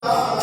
Yeah.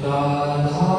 Radha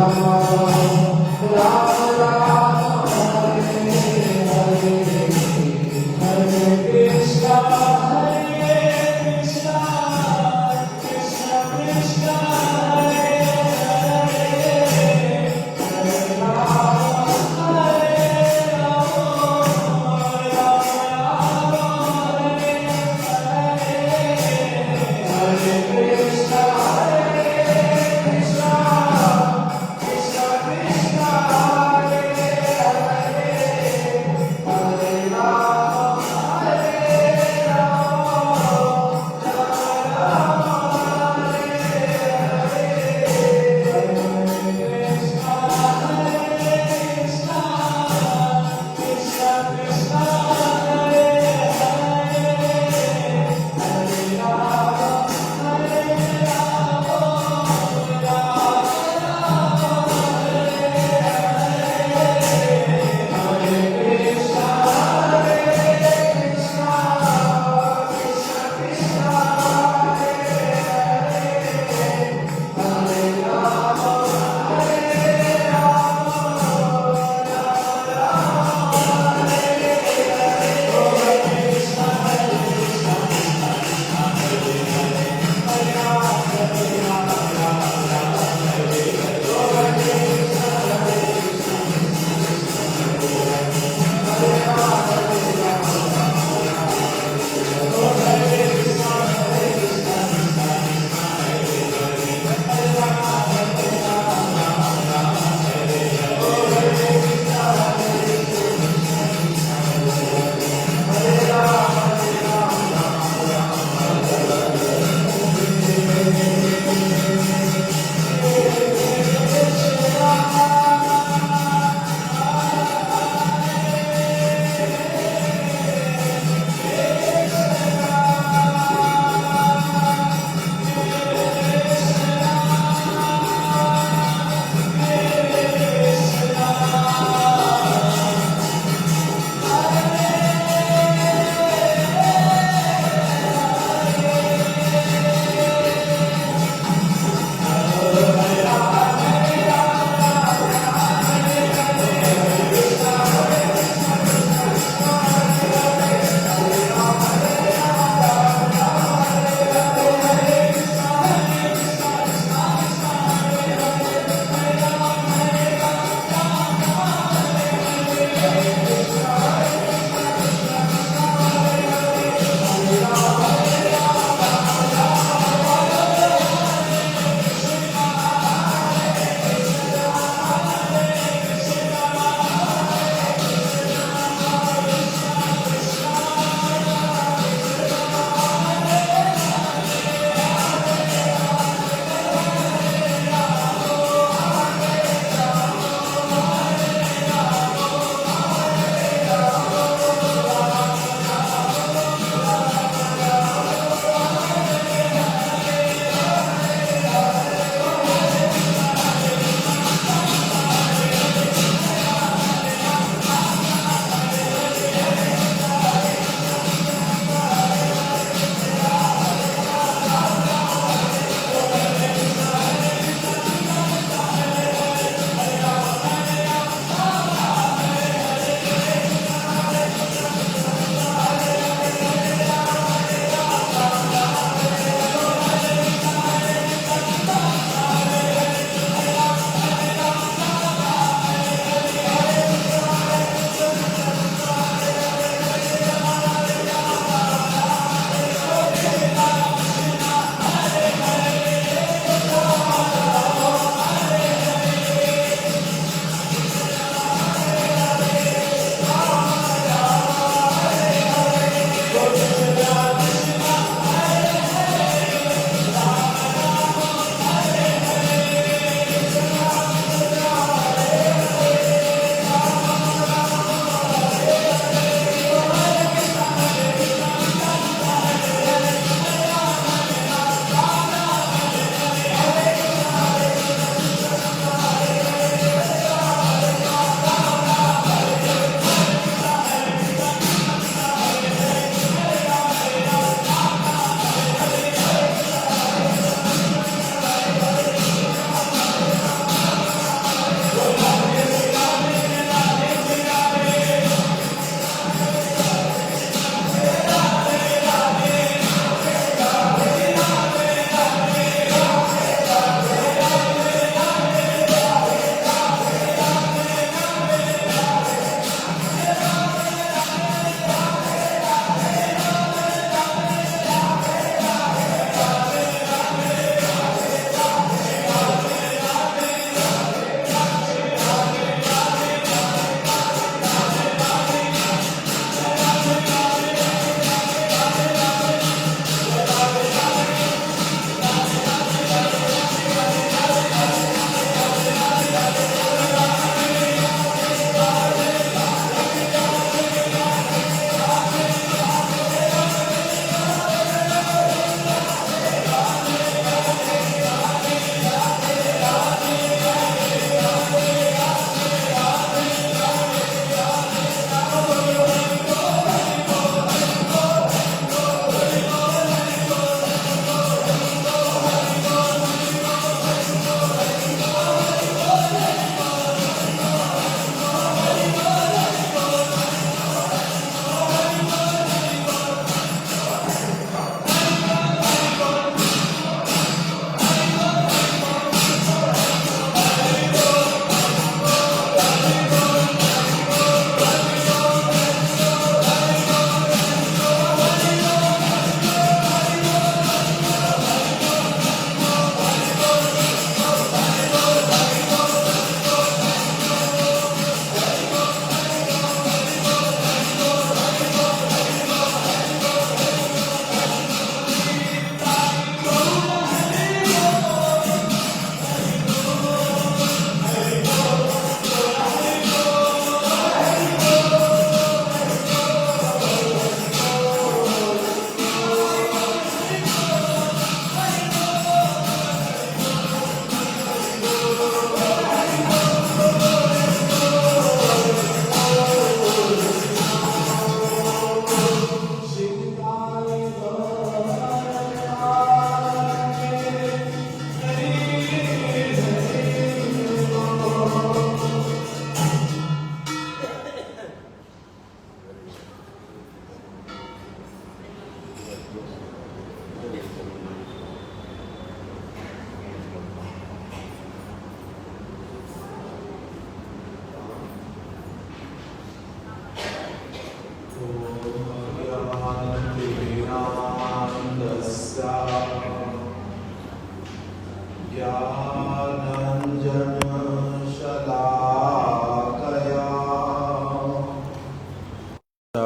Krishna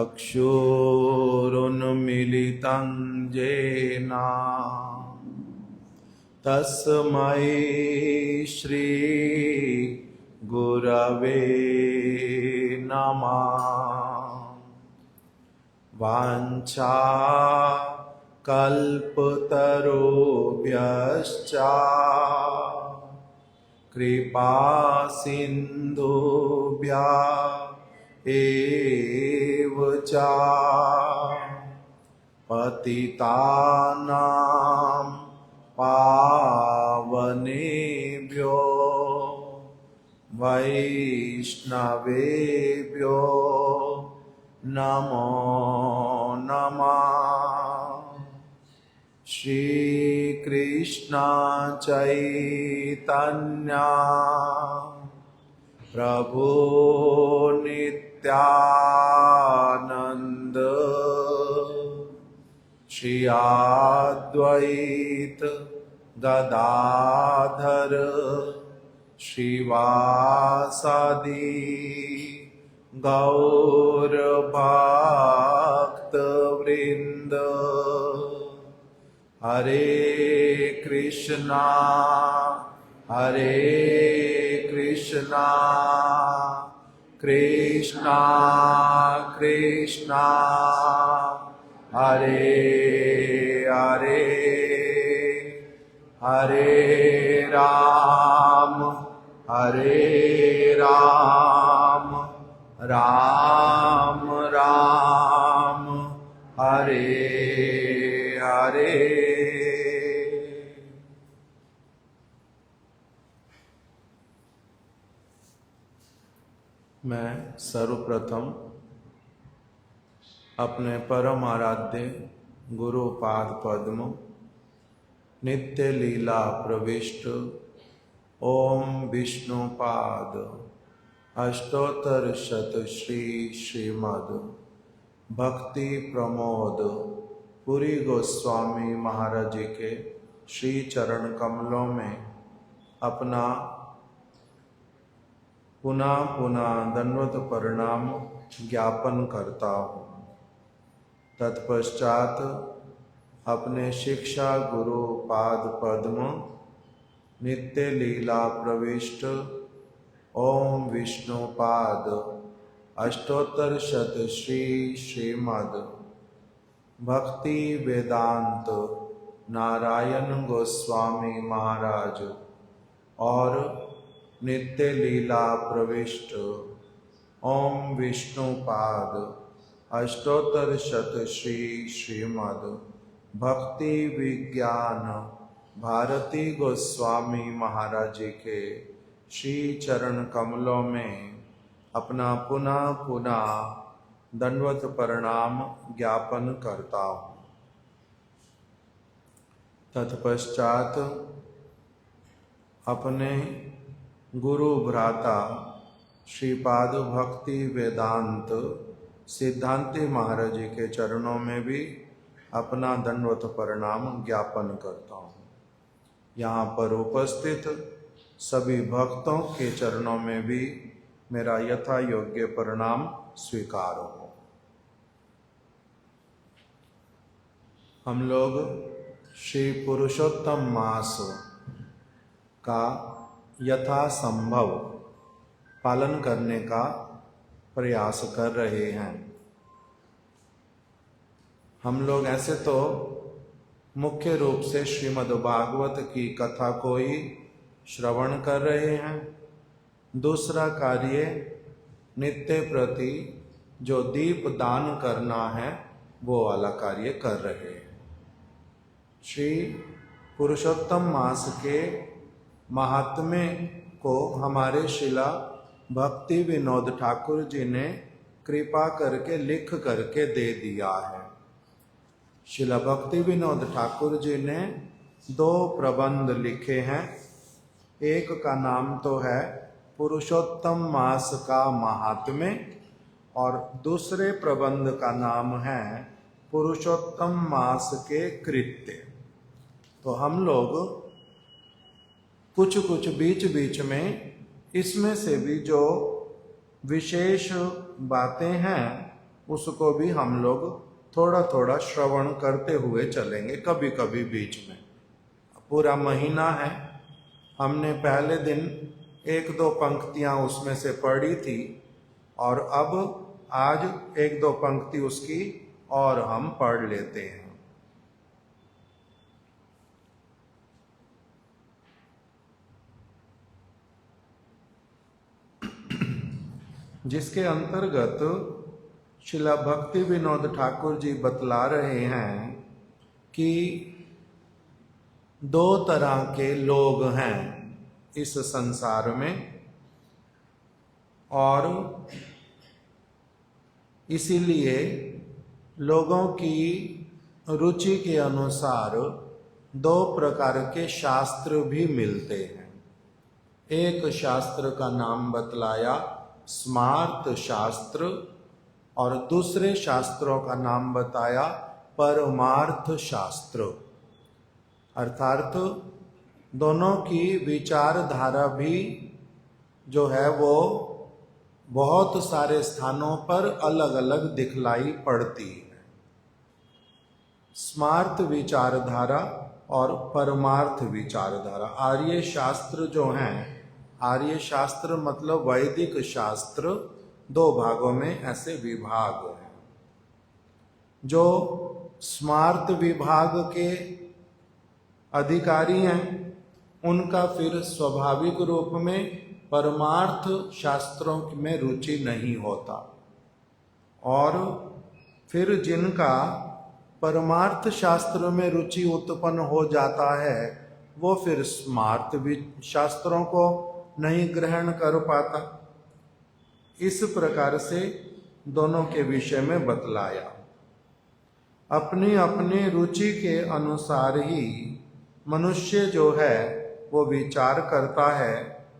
चक्षुरुन्मीलितं येन तस्मै श्री गुरवे नमः। वाञ्छा कल्पतरुभ्यश्च कृपा सिन्धुभ्यः एव च पतितानां पावनेभ्यो वैष्णवेभ्यो नमो नमः। श्री कृष्ण चैतन्य प्रभु नित्यानंद श्री अद्वैत गदाधर श्रीवासादि गौर भक्त वृंद। हरे कृष्णा कृष्णा कृष्णा हरे हरे हरे राम राम राम हरे हरे। मैं सर्वप्रथम अपने परम आराध्य गुरु पाद पद्म नित्य लीला प्रविष्ट ओम विष्णुपाद अष्टोत्तर शत श्री श्रीमद भक्ति प्रमोद पुरी गोस्वामी महाराज जी के श्री चरण कमलों में अपना पुनः पुनः दंडवत प्रणाम ज्ञापन करता हूँ। तत्पश्चात अपने शिक्षा गुरु पाद पद्म नित्य लीला प्रविष्ट ओम विष्णुपाद अष्टोत्तर शत श्री श्रीमद भक्ति वेदांत नारायण गोस्वामी महाराज और नित्य लीला प्रविष्ट ओम विष्णुपाद अष्टोत्तर शत श्री श्रीमद भक्ति विज्ञान भारती गोस्वामी महाराज जी के श्री चरण कमलों में अपना पुनः पुनः दंडवत प्रणाम ज्ञापन करता हूँ। तत्पश्चात अपने गुरु भ्राता श्रीपाद भक्ति वेदांत सिद्धांति महाराज जी के चरणों में भी अपना दंडवत प्रणाम ज्ञापन करता हूँ। यहाँ पर उपस्थित सभी भक्तों के चरणों में भी मेरा यथा योग्य प्रणाम स्वीकार हो। हम लोग श्री पुरुषोत्तम मास का यथा संभव पालन करने का प्रयास कर रहे हैं। हम लोग ऐसे तो मुख्य रूप से श्रीमद् भागवत की कथा को ही श्रवण कर रहे हैं। दूसरा कार्य नित्य प्रति जो दीप दान करना है वो वाला कार्य कर रहे हैं। श्री पुरुषोत्तम मास के महात्म्य को हमारे शिला भक्ति विनोद ठाकुर जी ने कृपा करके लिख करके दे दिया है। शिला भक्ति विनोद ठाकुर जी ने 2 प्रबंध लिखे हैं। एक का नाम तो है पुरुषोत्तम मास का महात्म्य और दूसरे प्रबंध का नाम है पुरुषोत्तम मास के कृत्य। तो हम लोग कुछ कुछ बीच बीच में इसमें से भी जो विशेष बातें हैं उसको भी हम लोग थोड़ा थोड़ा श्रवण करते हुए चलेंगे, कभी कभी बीच में। पूरा महीना है, हमने पहले दिन 1-2 पंक्तियां उसमें से पढ़ी थी और अब आज 1-2 पंक्ति उसकी और हम पढ़ लेते हैं। जिसके अंतर्गत श्रीला भक्ति विनोद ठाकुर जी बतला रहे हैं कि 2 तरह के लोग हैं इस संसार में, और इसीलिए लोगों की रुचि के अनुसार 2 प्रकार के शास्त्र भी मिलते हैं। एक शास्त्र का नाम बतलाया स्मार्त शास्त्र और दूसरे शास्त्रों का नाम बताया परमार्थ शास्त्र। अर्थात दोनों की विचारधारा भी जो है वो बहुत सारे स्थानों पर अलग अलग दिखलाई पड़ती है। स्मार्त विचारधारा और परमार्थ विचारधारा। आर्य शास्त्र जो हैं, आर्य शास्त्र मतलब वैदिक शास्त्र, 2 भागों में ऐसे विभाग हैं। जो स्मार्त विभाग के अधिकारी हैं उनका फिर स्वाभाविक रूप में परमार्थ शास्त्रों में रुचि नहीं होता, और फिर जिनका परमार्थ शास्त्र में रुचि उत्पन्न हो जाता है वो फिर स्मार्त शास्त्रों को नहीं ग्रहण कर पाता। इस प्रकार से दोनों के विषय में बतलाया। अपनी अपनी रुचि के अनुसार ही मनुष्य जो है वो विचार करता है,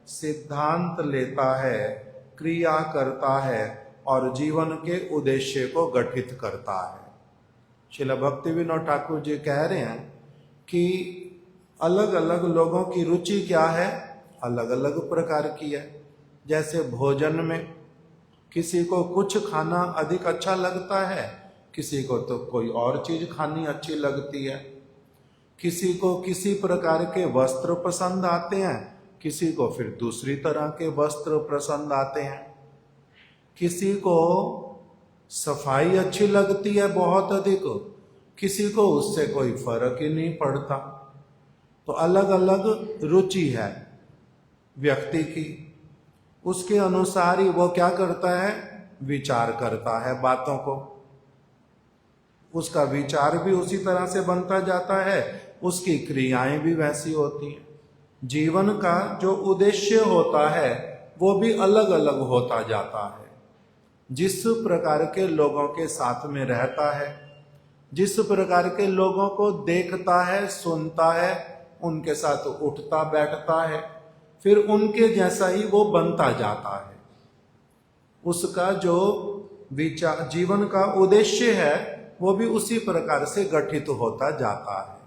सिद्धांत लेता है, क्रिया करता है और जीवन के उद्देश्य को गठित करता है। श्रील भक्ति विनोद ठाकुर जी कह रहे हैं कि अलग अलग लोगों की रुचि क्या है, अलग अलग प्रकार की है। जैसे भोजन में किसी को कुछ खाना अधिक अच्छा लगता है, किसी को तो कोई और चीज खानी अच्छी लगती है। किसी को किसी प्रकार के वस्त्र पसंद आते हैं, किसी को फिर दूसरी तरह के वस्त्र पसंद आते हैं। किसी को सफाई अच्छी लगती है बहुत अधिक, किसी को उससे कोई फर्क ही नहीं पड़ता। तो अलग अलग रुचि है व्यक्ति की, उसके अनुसार ही वो क्या करता है, विचार करता है बातों को। उसका विचार भी उसी तरह से बनता जाता है, उसकी क्रियाएं भी वैसी होती हैं। जीवन का जो उद्देश्य होता है वो भी अलग अलग होता जाता है। जिस प्रकार के लोगों के साथ में रहता है, जिस प्रकार के लोगों को देखता है, सुनता है, उनके साथ उठता बैठता है, फिर उनके जैसा ही वो बनता जाता है। उसका जो विचार, जीवन का उद्देश्य है वो भी उसी प्रकार से गठित होता जाता है।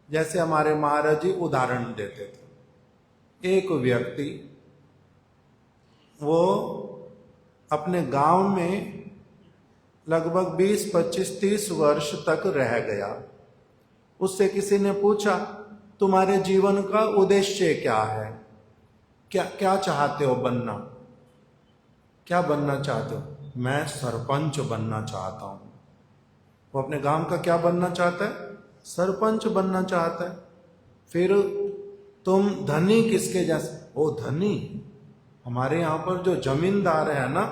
जैसे हमारे महाराज जी उदाहरण देते थे, एक व्यक्ति वो अपने गांव में लगभग 20, 25, 30 वर्ष तक रह गया। उससे किसी ने पूछा, तुम्हारे जीवन का उद्देश्य क्या है, क्या चाहते हो बनना, क्या बनना चाहते हो? मैं सरपंच बनना चाहता हूं। वो अपने गांव का क्या बनना चाहता है? सरपंच बनना चाहता है। फिर तुम धनी किसके जैसे? ओ धनी, हमारे यहाँ पर जो जमींदार है ना,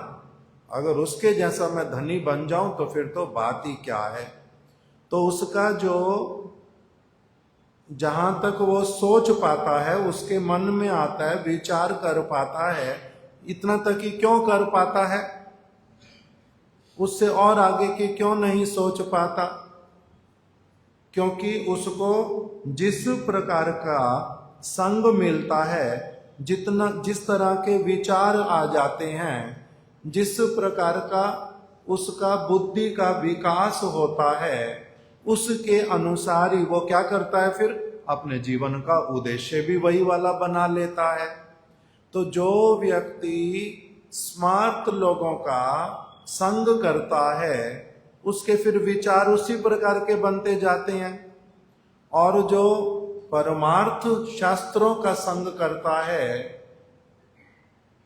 अगर उसके जैसा मैं धनी बन जाऊं तो फिर तो बात ही क्या है। तो उसका जो जहां तक वो सोच पाता है, उसके मन में आता है, विचार कर पाता है, इतना तक ही क्यों कर पाता है, उससे और आगे की क्यों नहीं सोच पाता? क्योंकि उसको जिस प्रकार का संग मिलता है, जिस तरह के विचार आ जाते हैं, जिस प्रकार का उसका बुद्धि का विकास होता है, उसके अनुसार ही वो क्या करता है, फिर अपने जीवन का उद्देश्य भी वही वाला बना लेता है। तो जो व्यक्ति स्मार्त लोगों का संग करता है उसके फिर विचार उसी प्रकार के बनते जाते हैं, और जो परमार्थ शास्त्रों का संग करता है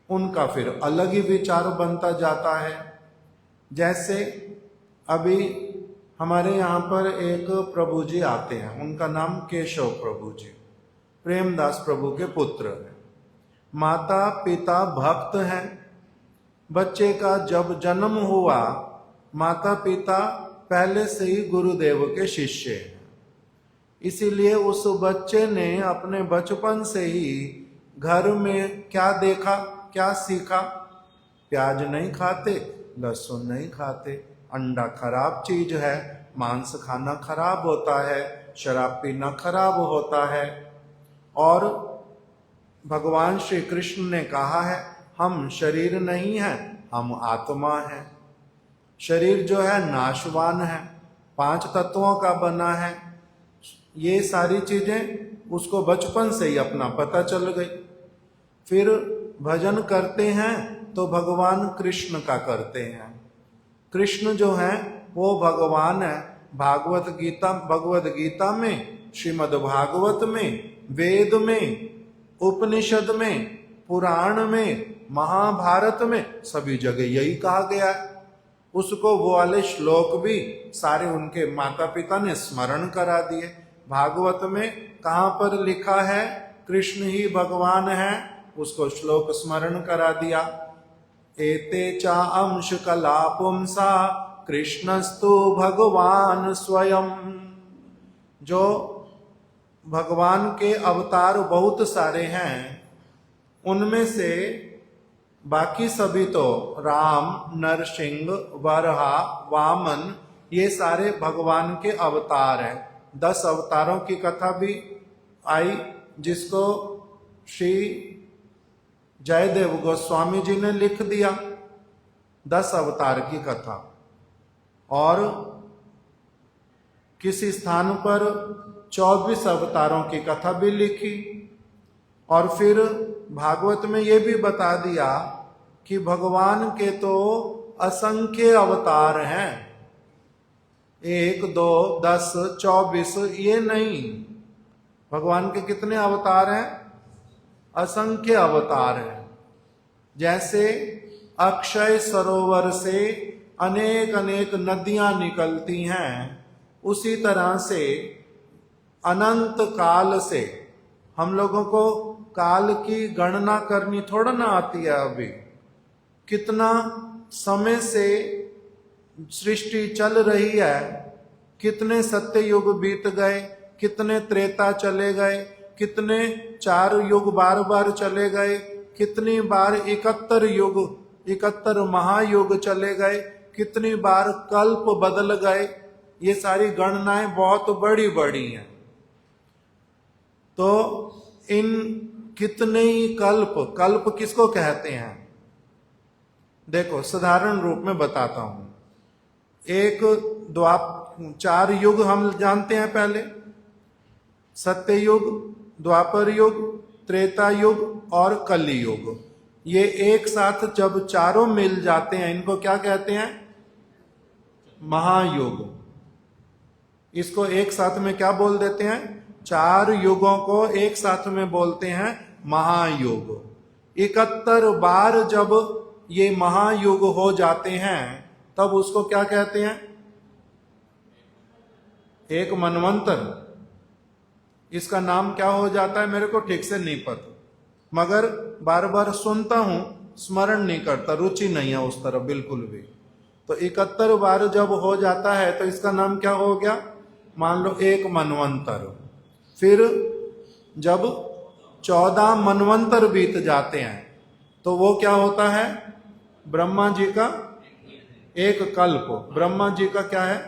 उनका फिर अलग ही विचार बनता जाता है। जैसे अभी हमारे यहाँ पर एक प्रभु जी आते हैं, उनका नाम केशव प्रभु जी, प्रेमदास प्रभु के पुत्र हैं। माता पिता भक्त हैं। बच्चे का जब जन्म हुआ, माता पिता पहले से ही गुरुदेव के शिष्य हैं, इसीलिए उस बच्चे ने अपने बचपन से ही घर में क्या देखा, क्या सीखा? प्याज नहीं खाते, लहसुन नहीं खाते, अंडा खराब चीज है, मांस खाना खराब होता है, शराब पीना खराब होता है। और भगवान श्री कृष्ण ने कहा है हम शरीर नहीं है, हम आत्मा है। शरीर जो है नाशवान है, 5 तत्वों का बना है। ये सारी चीजें उसको बचपन से ही अपना पता चल गई। फिर भजन करते हैं तो भगवान कृष्ण का करते हैं। कृष्ण जो है वो भगवान है। भगवत गीता में, श्रीमद् भागवत में, वेद में, उपनिषद में, पुराण में, महाभारत में, सभी जगह यही कहा गया है। उसको वो वाले श्लोक भी सारे उनके माता पिता ने स्मरण करा दिए। भागवत में कहाँ पर लिखा है कृष्ण ही भगवान है, उसको श्लोक स्मरण करा दिया। एते चा अंश कला पुंसा कृष्णस्तु भगवान स्वयं। जो भगवान के अवतार बहुत सारे हैं, उनमें से बाकी सभी तो राम, नरसिंह, वराह, वामन, ये सारे भगवान के अवतार हैं। 10 अवतारों की कथा भी आई, जिसको श्री जयदेव गोस्वामी जी ने लिख दिया, 10 अवतार की कथा। और किसी स्थान पर 24 अवतारों की कथा भी लिखी। और फिर भागवत में ये भी बता दिया कि भगवान के तो असंख्य अवतार हैं, 1, 2, 10, 24 ये नहीं। भगवान के कितने अवतार हैं? असंख्य अवतार हैं। जैसे अक्षय सरोवर से अनेक अनेक नदियां निकलती हैं, उसी तरह से अनंत काल से हम लोगों को काल की गणना करनी थोड़ा ना आती है। अभी कितना समय से सृष्टि चल रही है, कितने सत्य युग बीत गए, कितने त्रेता चले गए, कितने 4 युग बार बार चले गए, कितनी बार 71 युग, 71 महायुग चले गए, कितनी बार कल्प बदल गए। ये सारी गणनाएं बहुत बड़ी बड़ी हैं। तो इन कितने ही कल्प किसको कहते हैं? देखो साधारण रूप में बताता हूं। 4 युग हम जानते हैं पहले, सत्य युग, द्वापर युग, त्रेता युग और कली युग। ये एक साथ जब चारों मिल जाते हैं, इनको क्या कहते हैं? महायुग। इसको एक साथ में क्या बोल देते हैं? 4 युगों को एक साथ में बोलते हैं महायुग। 71 बार जब ये महायुग हो जाते हैं, तब उसको क्या कहते हैं? एक मनवंतर। इसका नाम क्या हो जाता है मेरे को ठीक से नहीं पता, मगर बार बार सुनता हूं, स्मरण नहीं करता, रुचि नहीं है उस तरफ बिल्कुल भी। तो 71 बार जब हो जाता है तो इसका नाम क्या हो गया? मान लो एक मनवंतर। फिर जब 14 मनवंतर बीत जाते हैं तो वो क्या होता है? ब्रह्मा जी का एक कल्प। ब्रह्मा जी का क्या है?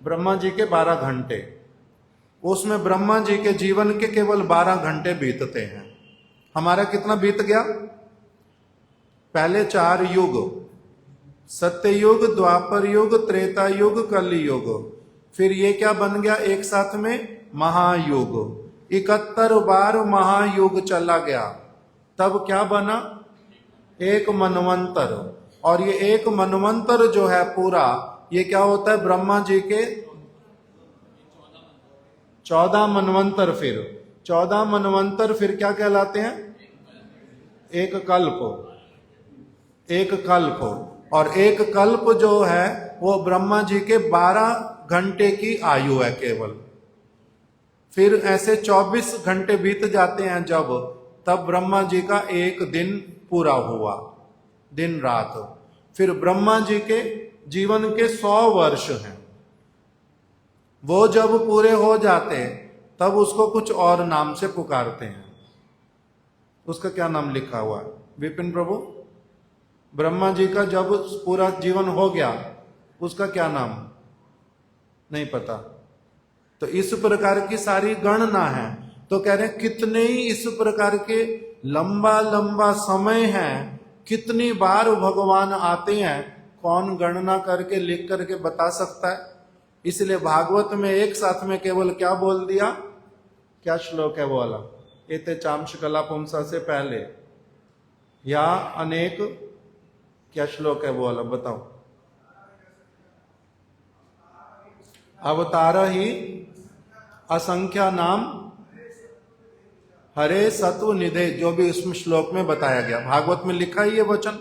ब्रह्मा जी के 12 घंटे। उसमें ब्रह्मा जी के जीवन के केवल 12 घंटे बीतते हैं। हमारा कितना बीत गया? पहले 4 युग, सत्य युग, द्वापर युग, त्रेता युग, कली युग। फिर ये क्या बन गया एक साथ में? महायुग। 71 बार महायुग चला गया, तब क्या बना? एक मनवंतर। और ये एक मनवंतर जो है पूरा, ये क्या होता है? ब्रह्मा जी के 14 मनवंतर, फिर 14 मनवंतर फिर क्या कहलाते हैं? एक कल्प। एक कल्प, और एक कल्प जो है वो ब्रह्मा जी के 12 घंटे की आयु है केवल। फिर ऐसे 24 घंटे बीत जाते हैं जब, तब ब्रह्मा जी का एक दिन पूरा हुआ, दिन रात। फिर ब्रह्मा जी के जीवन के 100 वर्ष हैं, वो जब पूरे हो जाते तब उसको कुछ और नाम से पुकारते हैं। उसका क्या नाम लिखा हुआ है विपिन प्रभु? ब्रह्मा जी का जब पूरा जीवन हो गया, उसका क्या नाम? नहीं पता। तो इस प्रकार की सारी गणना है। तो कह रहे हैं कितने ही इस प्रकार के लंबा लंबा समय है, कितनी बार भगवान आते हैं, कौन गणना करके लिख करके बता सकता है? इसलिए भागवत में एक साथ में केवल क्या बोल दिया? क्या श्लोक है वो वाला? एते चांश कला पुंसा से पहले, या अनेक, क्या श्लोक है वो वाला बताओ? अवतार ही असंख्या नाम हरे सत्व निधे, जो भी इसमें श्लोक में बताया गया, भागवत में लिखा ही ये वचन।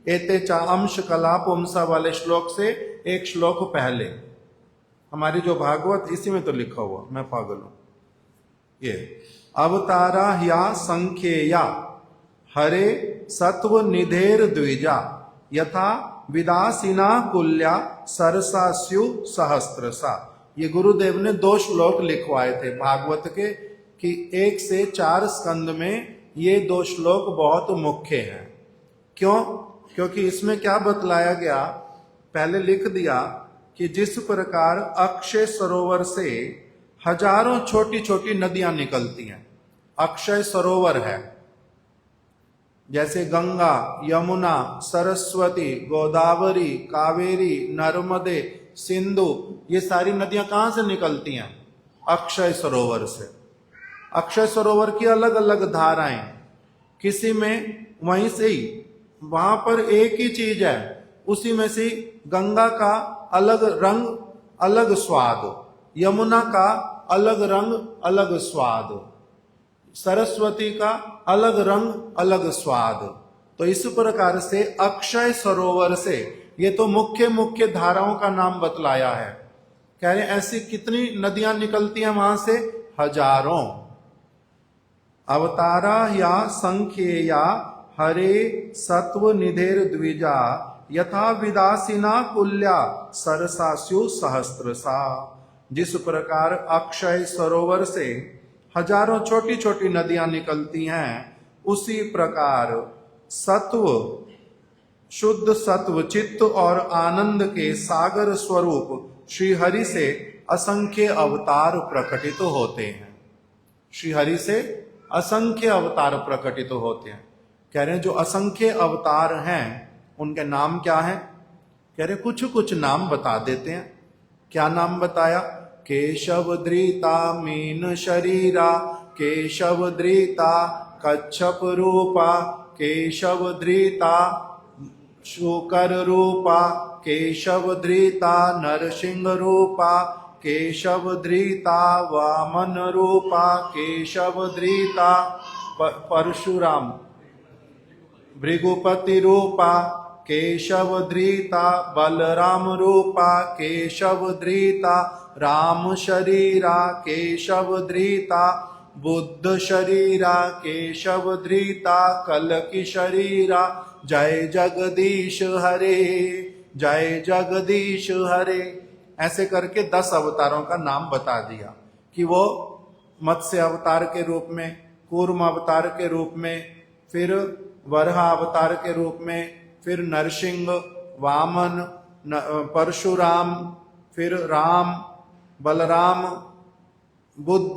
एते चा अंश कला पुंसा वाले श्लोक से एक श्लोक पहले हमारी जो भागवत, इसी में तो लिखा हुआ, मैं पागल हूं। ये अवतारा या संख्येया हरे सत्व निधेर द्विजा यथा विदासीना कुल्या सरसा स्यु सहस्त्रसा। ये गुरुदेव ने 2 श्लोक लिखवाए थे भागवत के, कि 1 से 4 स्कंद में ये 2 श्लोक बहुत मुख्य हैं। क्यों? क्योंकि इसमें क्या बतलाया गया, पहले लिख दिया कि जिस प्रकार अक्षय सरोवर से हजारों छोटी छोटी नदियां निकलती हैं, अक्षय सरोवर है, जैसे गंगा, यमुना, सरस्वती, गोदावरी, कावेरी, नर्मदे, सिंधु, ये सारी नदियां कहां से निकलती हैं? अक्षय सरोवर से। अक्षय सरोवर की अलग अलग धाराएं, किसी में वहीं से ही, वहां पर एक ही चीज है, उसी में से गंगा का अलग रंग अलग स्वाद, यमुना का अलग रंग अलग स्वाद, सरस्वती का अलग रंग अलग स्वाद। तो इस प्रकार से अक्षय सरोवर से, ये तो मुख्य मुख्य धाराओं का नाम बतलाया है। कह रहे ऐसी कितनी नदियां निकलती हैं वहां से? हजारों। अवतारा या संख्येया हरे सत्व निधेर द्विजा यथा विदासीना कुल्या सरसास्यु सहस्त्रसा। जिस प्रकार अक्षय सरोवर से हजारों छोटी छोटी नदियां निकलती हैं, उसी प्रकार सत्व, शुद्ध सत्व, चित्त और आनंद के सागर स्वरूप श्री हरि से असंख्य अवतार प्रकटित होते हैं। श्री हरि से असंख्य अवतार प्रकटित होते हैं। कह रहे हैं जो असंख्य अवतार हैं उनके नाम क्या हैं? कह रहे कुछ कुछ नाम बता देते हैं। क्या नाम बताया? केशव धृता मीन शरीरा, केशव धृता कच्छप रूपा, केशव धृता शूकर रूपा, केशव धृता नरसिंह रूपा, केशव धृता वामन रूपा, केशव धृता परशुराम भृगुपति रूपा, केशव धृता बलराम रूपा, केशव धृता राम शरीरा, केशव धृता बुद्ध शरीरा, केशव धृता कलकी शरीरा। जय जगदीश हरे, जय जगदीश हरे। ऐसे करके 10 अवतारों का नाम बता दिया कि वो मत्स्य अवतार के रूप में, कूर्म अवतार के रूप में, फिर वराह अवतार के रूप में, फिर नरसिंह, वामन, परशुराम, फिर राम, बलराम, बुद्ध,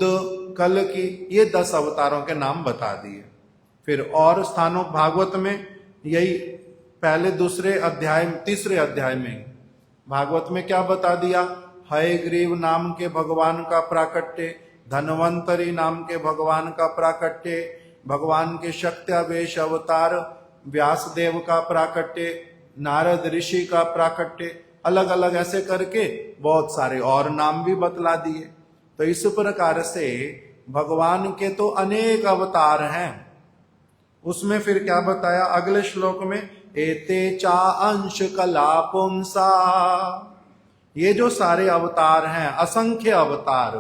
कलकी, ये 10 अवतारों के नाम बता दिए। फिर और स्थानों भागवत में यही पहले दूसरे अध्याय, तीसरे अध्याय में भागवत में क्या बता दिया? हयग्रीव नाम के भगवान का प्राकट्य, धन्वंतरी नाम के भगवान का प्राकट्य, भगवान के शक्त्यावेश अवतार व्यासदेव का प्राकट्य, नारद ऋषि का प्राकट्य, अलग अलग ऐसे करके बहुत सारे और नाम भी बतला दिए। तो इस प्रकार से भगवान के तो अनेक अवतार हैं। उसमें फिर क्या बताया अगले श्लोक में, एते चा अंश कला पुंसा, ये जो सारे अवतार हैं, असंख्य अवतार,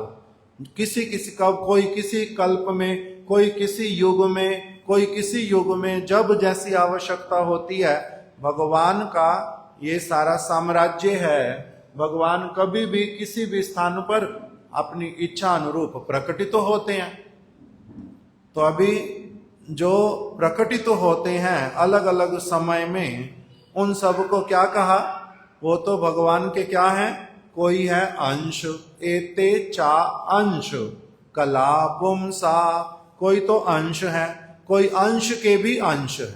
किसी किसी का, कोई किसी कल्प में, कोई किसी युग में, कोई किसी युग में, जब जैसी आवश्यकता होती है, भगवान का ये सारा साम्राज्य है। भगवान कभी भी किसी भी स्थान पर अपनी इच्छा अनुरूप प्रकटित होते हैं। तो अभी जो प्रकटित होते हैं अलग अलग समय में, उन सब को क्या कहा, वो तो भगवान के क्या है, कोई है अंश, एते चा अंश कला पुंसा, कोई तो अंश है, कोई अंश के भी अंश है,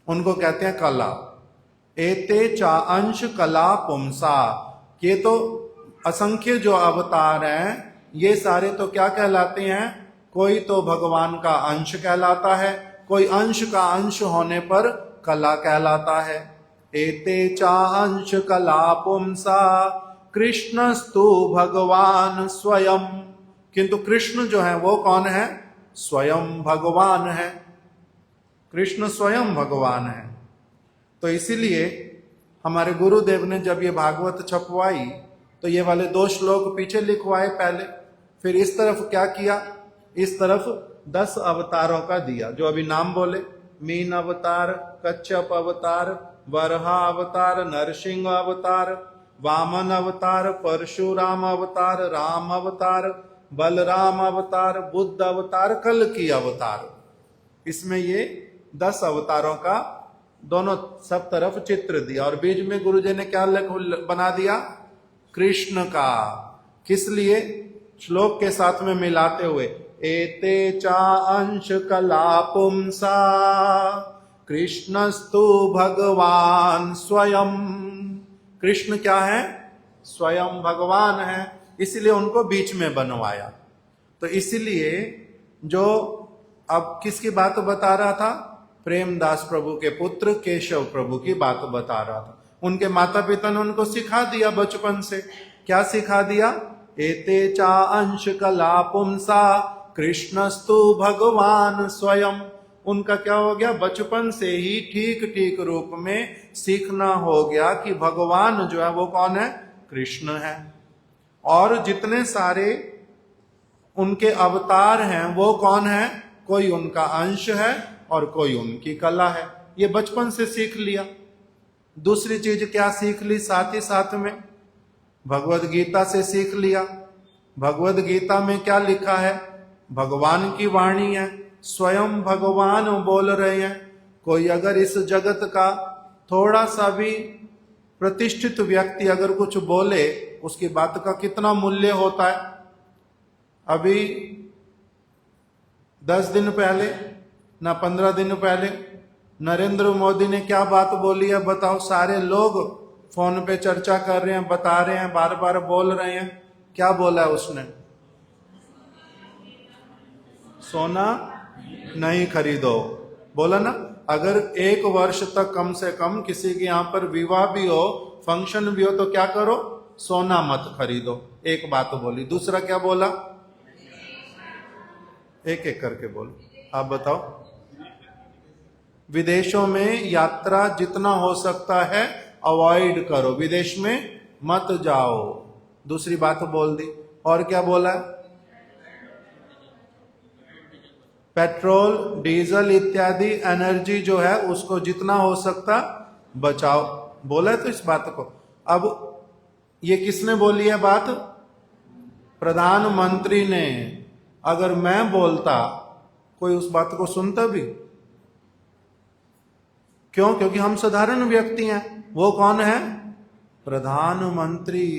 उनको कहते हैं कला। एते चा अंश कला पुंसा, ये तो असंख्य जो अवतार हैं, ये सारे तो क्या कहलाते हैं, कोई तो भगवान का अंश कहलाता है, कोई अंश का अंश होने पर कला कहलाता है। एते चा अंश कला पुंसा कृष्णस्तु भगवान स्वयं, किंतु कृष्ण जो है वो कौन है, स्वयं भगवान है। कृष्ण स्वयं भगवान है। तो इसीलिए हमारे गुरुदेव ने जब ये भागवत छपवाई तो ये वाले 2 श्लोक पीछे लिखवाए पहले, फिर इस तरफ क्या किया, इस तरफ 10 अवतारों का दिया, जो अभी नाम बोले, मीन अवतार, कच्छप अवतार, वरहा अवतार, नरसिंह अवतार, वामन अवतार, परशुराम अवतार, राम अवतार, बलराम अवतार, बुद्ध अवतार, कल्कि अवतार। इसमें ये 10 अवतारों का दोनों सब तरफ चित्र दिया, और बीच में गुरुजी ने क्या बना दिया, कृष्ण का। किस लिए, श्लोक के साथ में मिलाते हुए, एते चा अंश कला पुंसा कृष्णस्तु भगवान स्वयं। कृष्ण क्या है, स्वयं भगवान है, इसलिए उनको बीच में बनवाया। तो इसलिए जो अब किसकी बात बता रहा था, प्रेमदास प्रभु के पुत्र केशव प्रभु की बात बता रहा था। उनके माता पिता ने उनको सिखा दिया बचपन से, क्या सिखा दिया, एते चा अंश कला पुंसा कृष्णस्तु भगवान स्वयं। उनका क्या हो गया, बचपन से ही ठीक ठीक रूप में सीखना हो गया कि भगवान जो है वो कौन है, कृष्ण है। और जितने सारे उनके अवतार हैं वो कौन है, कोई उनका अंश है और कोई उनकी कला है। ये बचपन से सीख लिया। दूसरी चीज क्या सीख ली, साथ ही साथ में भगवद गीता से सीख लिया। भगवद गीता में क्या लिखा है, भगवान की वाणी है, स्वयं भगवान बोल रहे हैं। कोई अगर इस जगत का थोड़ा सा भी प्रतिष्ठित व्यक्ति अगर कुछ बोले, उसकी बात का कितना मूल्य होता है। अभी 10 दिन पहले ना 15 दिन पहले नरेंद्र मोदी ने क्या बात बोली है बताओ, सारे लोग फोन पे चर्चा कर रहे हैं, बता रहे हैं, बार बार बोल रहे हैं। क्या बोला है उसने, सोना नहीं खरीदो, बोला ना। अगर 1 वर्ष तक कम से कम किसी के यहाँ पर विवाह भी हो, फंक्शन भी हो, तो क्या करो, सोना मत खरीदो। एक बात बोली। दूसरा क्या बोला, एक एक करके बोलो, आप बताओ। विदेशों में यात्रा जितना हो सकता है अवॉइड करो, विदेश में मत जाओ। दूसरी बात बोल दी। और क्या बोला, पेट्रोल डीजल इत्यादि एनर्जी जो है उसको जितना हो सकता बचाओ, बोला है तो इस बात को। अब ये किसने बोली है बात, प्रधानमंत्री ने। अगर मैं बोलता कोई उस बात को सुनता भी, क्यों, क्योंकि हम साधारण व्यक्ति हैं। वो कौन है, प्रधानमंत्री।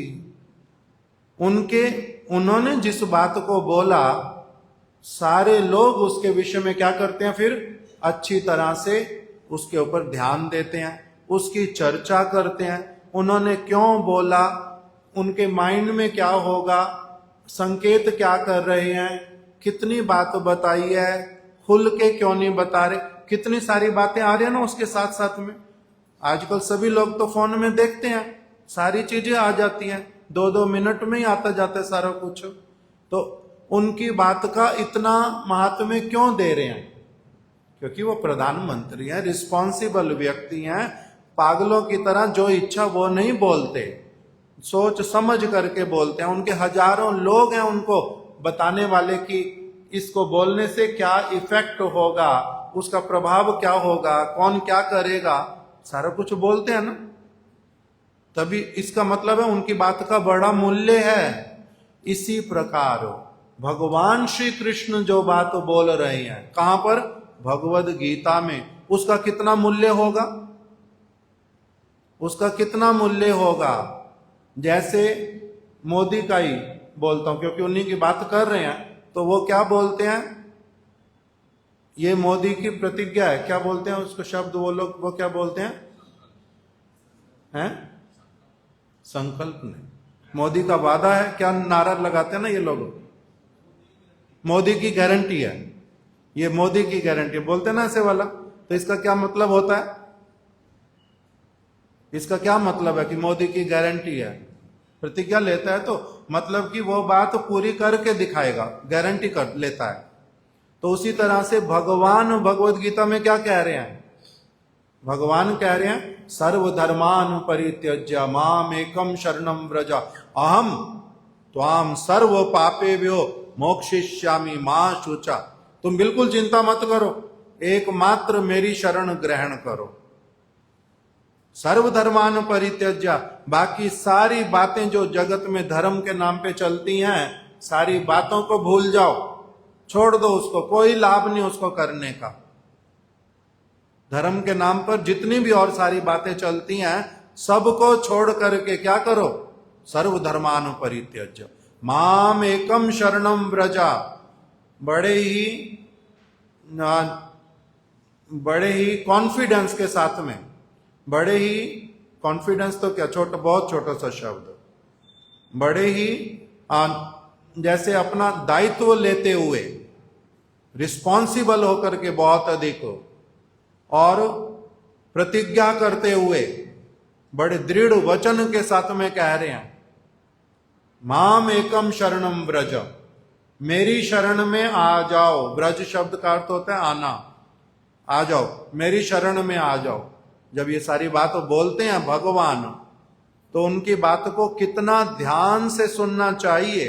उन्होंने जिस बात को बोला, सारे लोग उसके विषय में क्या करते हैं, फिर अच्छी तरह से उसके ऊपर ध्यान देते हैं, उसकी चर्चा करते हैं। उन्होंने क्यों बोला, उनके माइंड में क्या होगा, संकेत क्या कर रहे हैं, कितनी बात बताई है, खुल के क्यों नहीं बता रहे, कितनी सारी बातें आ रही है ना उसके साथ साथ में। आजकल सभी लोग तो फोन में देखते हैं, सारी चीजें आ जाती हैं, 2-2 मिनट में ही आता जाता है सारा कुछ। तो उनकी बात का इतना महात्म्य क्यों दे रहे हैं? क्योंकि वो प्रधानमंत्री हैं, रिस्पॉन्सिबल व्यक्ति हैं। पागलों की तरह जो इच्छा वो नहीं बोलते, सोच समझ करके बोलते हैं। उनके हजारों लोग हैं उनको बताने वाले कि इसको बोलने से क्या इफेक्ट होगा, उसका प्रभाव क्या होगा, कौन क्या करेगा, सारा कुछ बोलते हैं ना। तभी इसका मतलब है उनकी बात का बड़ा मूल्य है। इसी प्रकार भगवान श्री कृष्ण जो बात बोल रहे हैं, कहां पर? भगवद गीता में, उसका कितना मूल्य होगा? उसका कितना मूल्य होगा? जैसे मोदी का ही बोलता हूं क्योंकि उन्हीं की बात कर रहे हैं, तो वो क्या बोलते हैं? ये मोदी की प्रतिज्ञा है, क्या बोलते हैं उसको शब्द वो लोग, वो क्या बोलते हैं? संकल्प नहीं, मोदी का वादा है, क्या नारा लगाते हैं ना ये लोग, मोदी की गारंटी है, ये मोदी की गारंटी बोलते हैं ना ऐसे वाला। तो इसका क्या मतलब होता है? इसका क्या मतलब है कि मोदी की गारंटी है? प्रतिज्ञा लेता है तो मतलब कि वो बात पूरी करके दिखाएगा, गारंटी कर लेता है। तो उसी तरह से भगवान भगवद गीता में क्या कह रहे हैं? भगवान कह रहे हैं सर्वधर्मान परित्यज्य माम एकम शरणम व्रज अहम त्वाम सर्व पापेभ्यो मोक्षयिष्यामि मा शुचा। तुम बिल्कुल चिंता मत करो, एकमात्र मेरी शरण ग्रहण करो। सर्वधर्मान परित्यज्य, बाकी सारी बातें जो जगत में धर्म के नाम पे चलती हैं, सारी बातों को भूल जाओ, छोड़ दो उसको, कोई लाभ नहीं उसको करने का। धर्म के नाम पर जितनी भी और सारी बातें चलती हैं, सबको छोड़ करके क्या करो? सर्वधर्मान परित्यज्य माम एकम शरणम व्रजा। बड़े ही कॉन्फिडेंस के साथ में, बड़े ही कॉन्फिडेंस तो क्या, छोटा, बहुत छोटा सा शब्द, बड़े ही जैसे अपना दायित्व लेते हुए, रिस्पॉन्सिबल होकर के बहुत अधिक, और प्रतिज्ञा करते हुए बड़े दृढ़ वचन के साथ में कह रहे हैं माम एकम शरणम व्रज, मेरी शरण में आ जाओ। व्रज शब्द का अर्थ होता है आना, आ जाओ, मेरी शरण में आ जाओ। जब ये सारी बात बोलते हैं भगवान, तो उनकी बात को कितना ध्यान से सुनना चाहिए,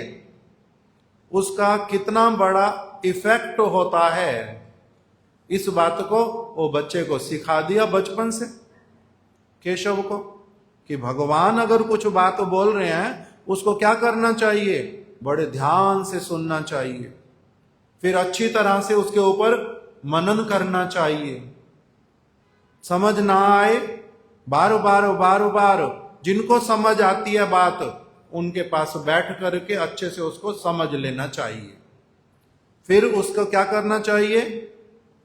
उसका कितना बड़ा इफेक्ट होता है, इस बात को वो बच्चे को सिखा दिया बचपन से, केशव को, कि भगवान अगर कुछ बात बोल रहे हैं उसको क्या करना चाहिए? बड़े ध्यान से सुनना चाहिए, फिर अच्छी तरह से उसके ऊपर मनन करना चाहिए। समझ ना आए, बार बार जिनको समझ आती है बात, उनके पास बैठ करके अच्छे से उसको समझ लेना चाहिए। फिर उसको क्या करना चाहिए?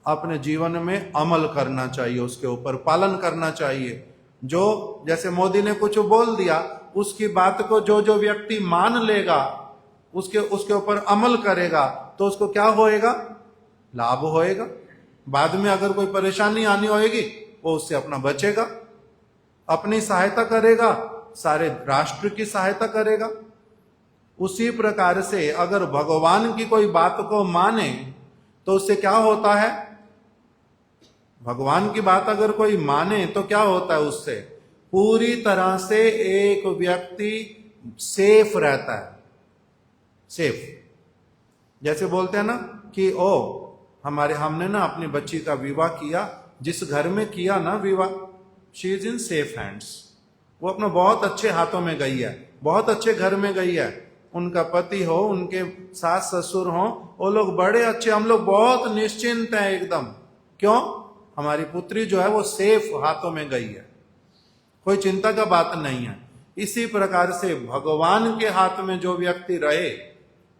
अपने जीवन में अमल करना चाहिए, उसके ऊपर पालन करना चाहिए। जो जैसे मोदी ने कुछ बोल दिया, उसकी बात को जो जो व्यक्ति मान लेगा, उसके ऊपर अमल करेगा, तो उसको क्या होएगा? लाभ होएगा। बाद में अगर कोई परेशानी आनी होएगी, वो उससे अपना बचेगा, अपनी सहायता करेगा, सारे राष्ट्र की सहायता करेगा। उसी प्रकार से अगर भगवान की कोई बात को माने तो उससे क्या होता है? भगवान की बात अगर कोई माने तो क्या होता है? उससे पूरी तरह से एक व्यक्ति सेफ रहता है। सेफ, जैसे बोलते हैं ना कि हमने ना अपनी बच्ची का विवाह किया, जिस घर में किया ना विवाह, she is in safe hands. वो अपना बहुत अच्छे हाथों में गई है, बहुत अच्छे घर में गई है। उनका पति हो, उनके सास ससुर हो, वो लोग बड़े अच्छे, हम लोग बहुत निश्चिंत हैं एकदम। क्यों? हमारी पुत्री जो है वो सेफ हाथों में गई है, कोई चिंता का बात नहीं है। इसी प्रकार से भगवान के हाथ में जो व्यक्ति रहे,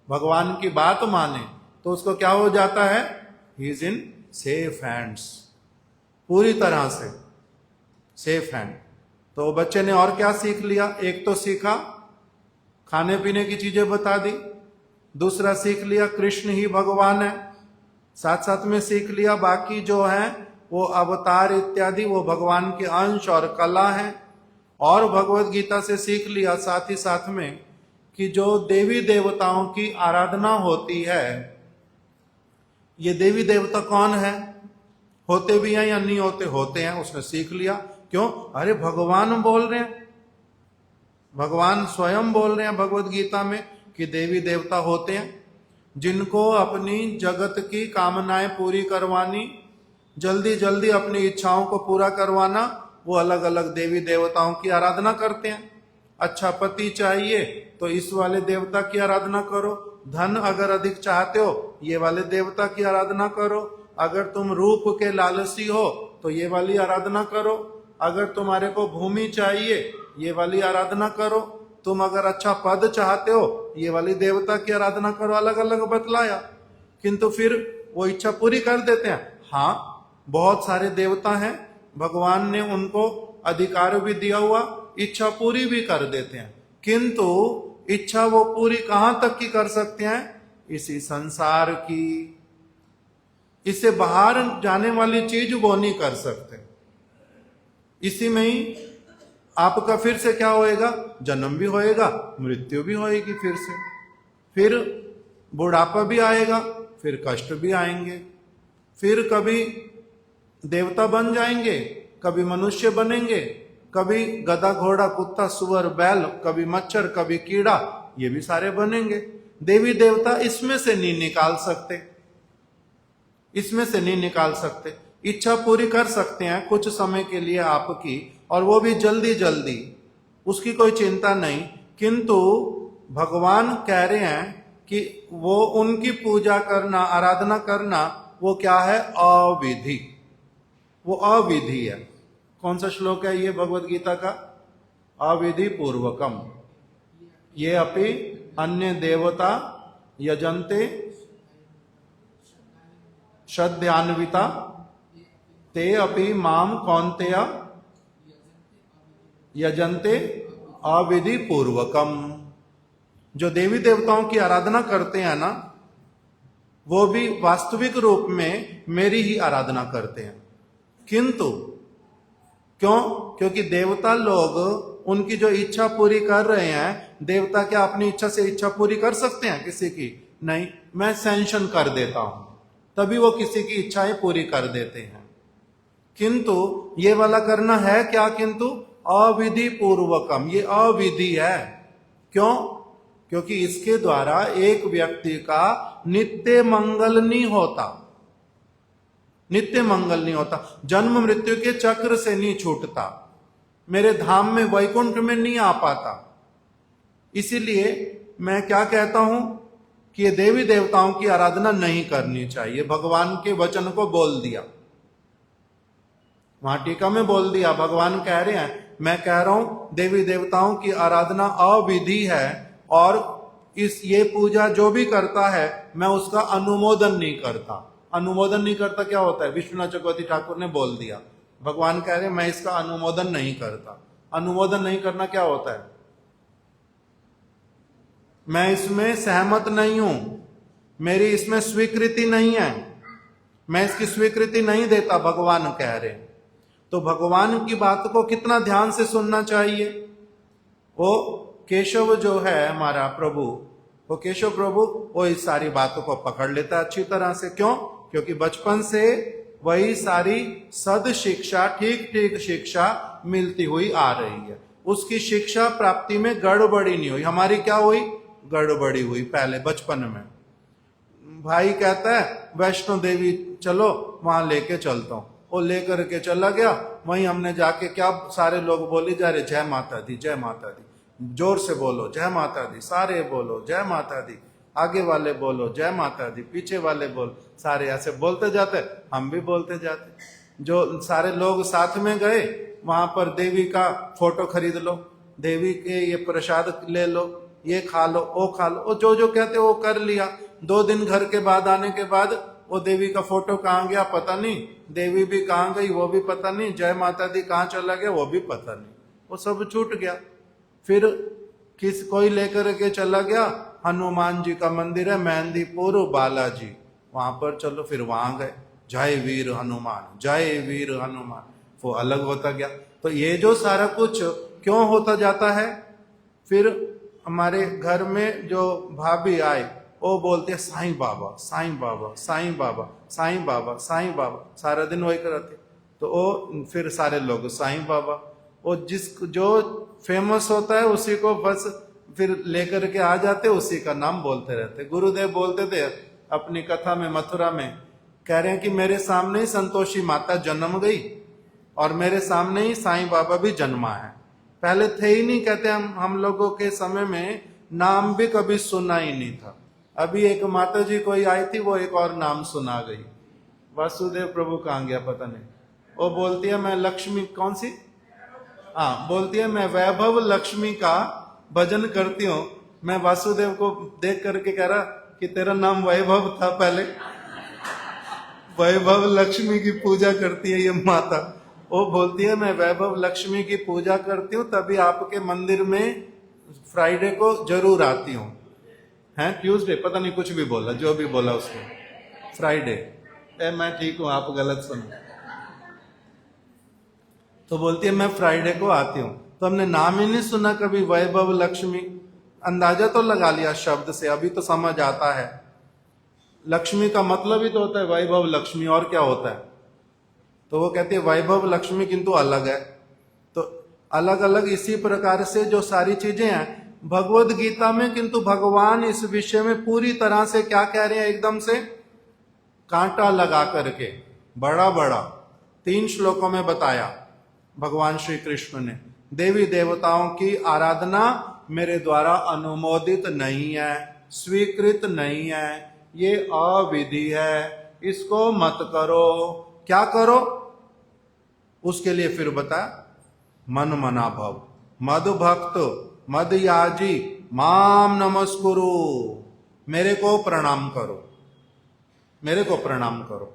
भगवान की बात माने, तो उसको क्या हो जाता है? He is in safe hands, पूरी तरह से सेफ हैंड। तो बच्चे ने और क्या सीख लिया? एक तो सीखा खाने पीने की चीजें बता दी, दूसरा सीख लिया कृष्ण ही भगवान है, साथ साथ में सीख लिया बाकी जो है वो अवतार इत्यादि वो भगवान के अंश और कला है। और भगवत गीता से सीख लिया साथ ही साथ में कि जो देवी देवताओं की आराधना होती है, ये देवी देवता कौन है, होते भी हैं या नहीं होते, होते हैं, उसने सीख लिया। क्यों? अरे भगवान बोल रहे हैं, भगवान स्वयं बोल रहे हैं भगवत गीता में कि देवी देवता होते हैं जिनको अपनी जगत की कामनाएं पूरी करवानी, जल्दी जल्दी अपनी इच्छाओं को पूरा करवाना, वो अलग अलग देवी देवताओं की आराधना करते हैं। अच्छा पति चाहिए तो इस वाले देवता की आराधना करो, धन अगर अधिक चाहते हो ये वाले देवता की आराधना करो, अगर तुम रूप के लालसी हो तो ये वाली आराधना करो, अगर तुम्हारे को भूमि चाहिए ये वाली आराधना करो, तुम अगर अच्छा पद चाहते हो ये वाली देवता की आराधना करो, अलग अलग बतलाया। किंतु फिर वो इच्छा पूरी कर देते हैं। हाँ, बहुत सारे देवता हैं, भगवान ने उनको अधिकार भी दिया हुआ, इच्छा पूरी भी कर देते हैं, किंतु इच्छा वो पूरी कहां तक की कर सकते हैं? इसी संसार की, इससे बाहर जाने वाली चीज वो नहीं कर सकते। इसी में ही आपका फिर से क्या होएगा? जन्म भी होएगा, मृत्यु भी होएगी, फिर बुढ़ापा भी आएगा, फिर कष्ट भी आएंगे, फिर कभी देवता बन जाएंगे, कभी मनुष्य बनेंगे, कभी गधा घोड़ा कुत्ता सुअर बैल, कभी मच्छर कभी कीड़ा, ये भी सारे बनेंगे। देवी देवता इसमें से नहीं निकाल सकते, इसमें से नहीं निकाल सकते। इच्छा पूरी कर सकते हैं कुछ समय के लिए आपकी, और वो भी जल्दी जल्दी, उसकी कोई चिंता नहीं, किंतु भगवान कह रहे हैं कि वो उनकी पूजा करना, आराधना करना, वो क्या है? अविधि, वो अविधि है। कौन सा श्लोक है ये भगवत गीता का? अविधि पूर्वकम ये अपि अन्य देवता यजन्ते श्रद्धान्विता ते अपि माम कौन्तेय यजन्ते अविधि पूर्वकम। जो देवी देवताओं की आराधना करते हैं ना, वो भी वास्तविक रूप में मेरी ही आराधना करते हैं। किंतु क्यों? क्योंकि देवता लोग उनकी जो इच्छा पूरी कर रहे हैं, देवता क्या अपनी इच्छा से इच्छा पूरी कर सकते हैं किसी की? नहीं, मैं सैंक्शन कर देता हूं तभी वो किसी की इच्छाएं पूरी कर देते हैं। किंतु ये वाला करना है क्या? किंतु अविधि पूर्वकम, ये अविधि है। क्यों? क्योंकि इसके द्वारा एक व्यक्ति का नित्य मंगल नहीं होता, नित्य मंगल नहीं होता, जन्म मृत्यु के चक्र से नहीं छूटता, मेरे धाम में वैकुंठ में नहीं आ पाता। इसीलिए मैं क्या कहता हूं कि ये देवी देवताओं की आराधना नहीं करनी चाहिए। भगवान के वचन को बोल दिया, वहां टीका में बोल दिया, भगवान कह रहे हैं, मैं कह रहा हूं देवी देवताओं की आराधना अविधि है, और इस ये पूजा जो भी करता है मैं उसका अनुमोदन नहीं करता। अनुमोदन नहीं करता क्या होता है? विश्वनाथ चक्रवर्ती ठाकुर ने बोल दिया, भगवान कह रहे हैं मैं इसका अनुमोदन नहीं करता। अनुमोदन नहीं करना क्या होता है? मैं इसमें सहमत नहीं हूं, मेरी इसमें स्वीकृति नहीं है, मैं इसकी स्वीकृति नहीं देता, भगवान कह रहे हैं। तो भगवान की बात को कितना ध्यान से सुनना चाहिए। वो केशव जो है हमारा प्रभु, वो केशव प्रभु, वो इस सारी बातों को पकड़ लेता है अच्छी तरह से। क्यों? क्योंकि बचपन से वही सारी सद शिक्षा, ठीक ठीक शिक्षा मिलती हुई आ रही है। उसकी शिक्षा प्राप्ति में गड़बड़ी नहीं हुई। हमारी क्या हुई? गड़बड़ी हुई पहले बचपन में। भाई कहता है वैष्णो देवी चलो, वहां लेके चलता हूं, वो लेकर के चला गया, वहीं हमने जाके क्या सारे लोग बोली जा रहे, जय माता दी, जय माता दी, जोर से बोलो जय माता दी, सारे बोलो जय माता दी, आगे वाले बोलो जय माता दी, पीछे वाले बोल, सारे ऐसे बोलते जाते, हम भी बोलते जाते। जो सारे लोग साथ में गए, वहां पर देवी का फोटो खरीद लो, देवी के ये प्रसाद ले लो, ये खा लो, वो खा लो, वो जो जो कहते वो कर लिया। 2 दिन घर के बाद आने के बाद वो देवी का फोटो कहाँ गया पता नहीं, देवी भी कहाँ गई वो भी पता नहीं, जय माता दी कहाँ चला गया वो भी पता नहीं, वो सब छूट गया। फिर कोई लेकर के चला गया, हनुमान जी का मंदिर है मेहंदीपुर बालाजी, वहां पर चलो, फिर वहां गए, जय वीर हनुमान, जय वीर हनुमान, वो अलग होता गया। तो ये जो सारा कुछ क्यों होता जाता है? फिर हमारे घर में जो भाभी आए वो बोलते हैं साईं बाबा, साईं बाबा, साईं बाबा, साईं बाबा, साईं बाबा, सारा दिन वही करते। तो वो फिर सारे लोग साईं बाबा, वो जो फेमस होता है उसी को बस फिर लेकर के आ जाते, उसी का नाम बोलते रहते। गुरुदेव बोलते थे अपनी कथा में मथुरा में, कह रहे हैं कि मेरे सामने ही संतोषी माता जन्म गई और मेरे सामने ही साईं बाबा भी जन्मा है। पहले थे ही नहीं, कहते हम लोगों के समय में नाम भी कभी सुना ही नहीं था। अभी एक माता जी कोई आई थी, वो एक और नाम सुना गई, वासुदेव प्रभु कहाँ गया पता नहीं। वो बोलती है मैं लक्ष्मी, कौन सी, हाँ बोलती है मैं वैभव लक्ष्मी का भजन करती हूँ। मैं वासुदेव को देख करके कह रहा कि तेरा नाम वैभव था पहले, वैभव लक्ष्मी की पूजा करती है ये माता। वो बोलती है मैं वैभव लक्ष्मी की पूजा करती हूँ, तभी आपके मंदिर में फ्राइडे को जरूर आती हूँ। हैं ट्यूसडे, पता नहीं कुछ भी बोला, जो भी बोला उसको, फ्राइडे। मैं ठीक हूँ, आप गलत सुनो। तो बोलती है मैं फ्राइडे को आती हूँ। तो हमने नाम ही नहीं सुना कभी वैभव लक्ष्मी, अंदाजा तो लगा लिया शब्द से, अभी तो समझ आता है। लक्ष्मी का मतलब ही तो होता है वैभव लक्ष्मी, और क्या होता है? तो वो कहती है वैभव लक्ष्मी किंतु अलग है। तो अलग अलग इसी प्रकार से जो सारी चीजें हैं भगवद गीता में, किंतु भगवान इस विषय में पूरी तरह से क्या कह रहे हैं, एकदम से कांटा लगा करके बड़ा बड़ा 3 श्लोकों में बताया भगवान श्री कृष्ण ने। देवी देवताओं की आराधना मेरे द्वारा अनुमोदित नहीं है, स्वीकृत नहीं है, ये अविधि है, इसको मत करो। क्या करो? उसके लिए फिर बता, मन मना भव, मद भक्त मद याजी माम नमस्कुरु, मेरे को प्रणाम करो, मेरे को प्रणाम करो।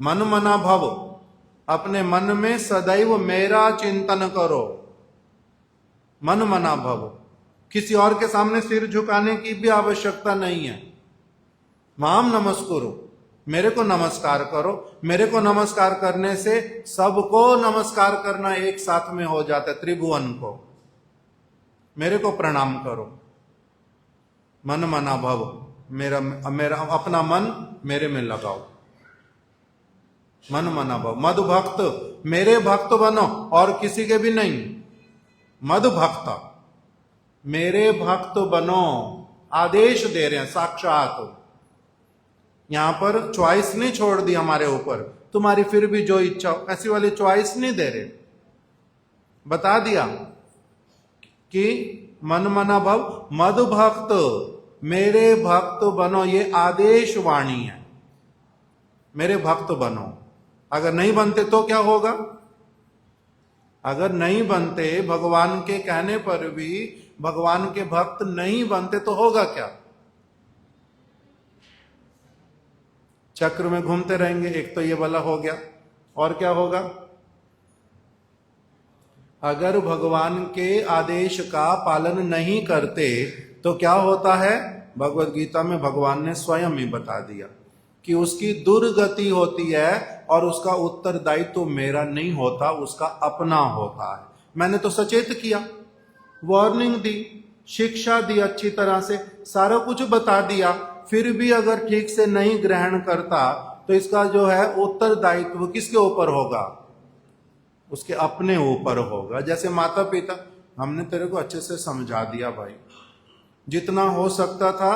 मन मना भव, अपने मन में सदैव मेरा चिंतन करो। मन मना भव, किसी और के सामने सिर झुकाने की भी आवश्यकता नहीं है। माम नमस्कुरु, मेरे को नमस्कार करो। मेरे को नमस्कार करने से सबको नमस्कार करना एक साथ में हो जाता है, त्रिभुवन को। मेरे को प्रणाम करो। मन मना भव, मेरा मेरा अपना मन मेरे में लगाओ। मन मना भव, मद भक्त, मेरे भक्त बनो और किसी के भी नहीं। मद भक्त, मेरे भक्त बनो, आदेश दे रहे हैं साक्षात। यहां पर चॉइस नहीं छोड़ दी हमारे ऊपर, तुम्हारी फिर भी जो इच्छा हो, ऐसी वाली चॉइस नहीं दे रहे। बता दिया कि मन मना भव, मद भक्त, मेरे भक्त बनो, ये आदेश वाणी है। मेरे भक्त बनो। अगर नहीं बनते तो क्या होगा? अगर नहीं बनते, भगवान के कहने पर भी भगवान के भक्त नहीं बनते तो होगा क्या? चक्र में घूमते रहेंगे। एक तो ये वाला हो गया, और क्या होगा? अगर भगवान के आदेश का पालन नहीं करते तो क्या होता है? भगवद गीता में भगवान ने स्वयं ही बता दिया कि उसकी दुर्गति होती है और उसका उत्तरदायित्व तो मेरा नहीं होता, उसका अपना होता है। मैंने तो सचेत किया, वार्निंग दी, शिक्षा दी, अच्छी तरह से सारा कुछ बता दिया, फिर भी अगर ठीक से नहीं ग्रहण करता तो इसका जो है उत्तरदायित्व किसके ऊपर होगा? उसके अपने ऊपर होगा। जैसे माता पिता, हमने तेरे को अच्छे से समझा दिया भाई, जितना हो सकता था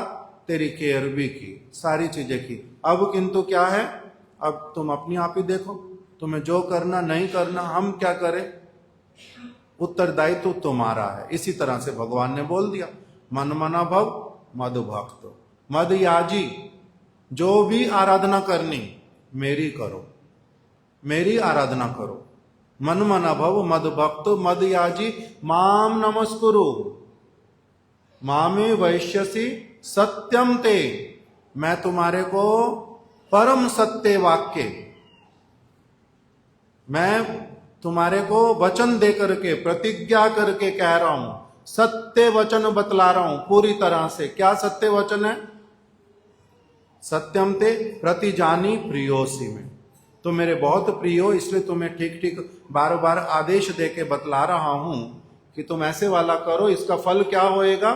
तेरी केयर भी की, सारी चीजें की, अब किंतु क्या है, अब तुम अपनी आप ही देखो, तुम्हें जो करना नहीं करना, हम क्या करें, उत्तरदायित्व तुम्हारा है। इसी तरह से भगवान ने बोल दिया, मन मना भव मद भक्त मद याजी, जो भी आराधना करनी मेरी करो, मेरी आराधना करो। मन मना भव मद भक्त मद याजी माम नमस्कुरु, मामे वैश्यसी सत्यम ते, मैं तुम्हारे को परम सत्य वाक्य, मैं तुम्हारे को वचन दे करके, प्रतिज्ञा करके कह रहा हूं, सत्य वचन बतला रहा हूं पूरी तरह से। क्या सत्य वचन है? सत्यम ते प्रतिजानी प्रियोसी में, तुम मेरे बहुत प्रिय हो, इसलिए तुम्हें ठीक ठीक बार बार आदेश दे के बतला रहा हूं कि तुम ऐसे वाला करो। इसका फल क्या होएगा?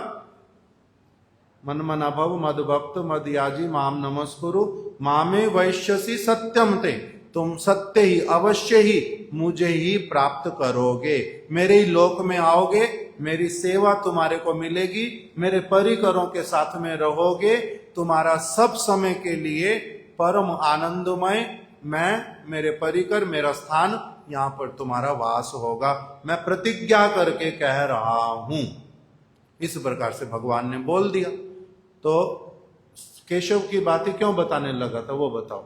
मन मना भव मद भक्त मद याजी माम नमस्कुरु मामे वैश्यसी सत्यम ते। तुम सत्य ही अवश्य ही मुझे ही प्राप्त करोगे, मेरे ही लोक में आओगे, मेरी सेवा तुम्हारे को मिलेगी, मेरे परिकरों के साथ में रहोगे, तुम्हारा सब समय के लिए परम आनंदमय मैं, मेरे परिकर, मेरा स्थान, यहां पर तुम्हारा वास होगा। मैं प्रतिज्ञा करके कह रहा हूं। इस प्रकार से भगवान ने बोल दिया। तो केशव की बातें क्यों बताने लगा था वो बताओ।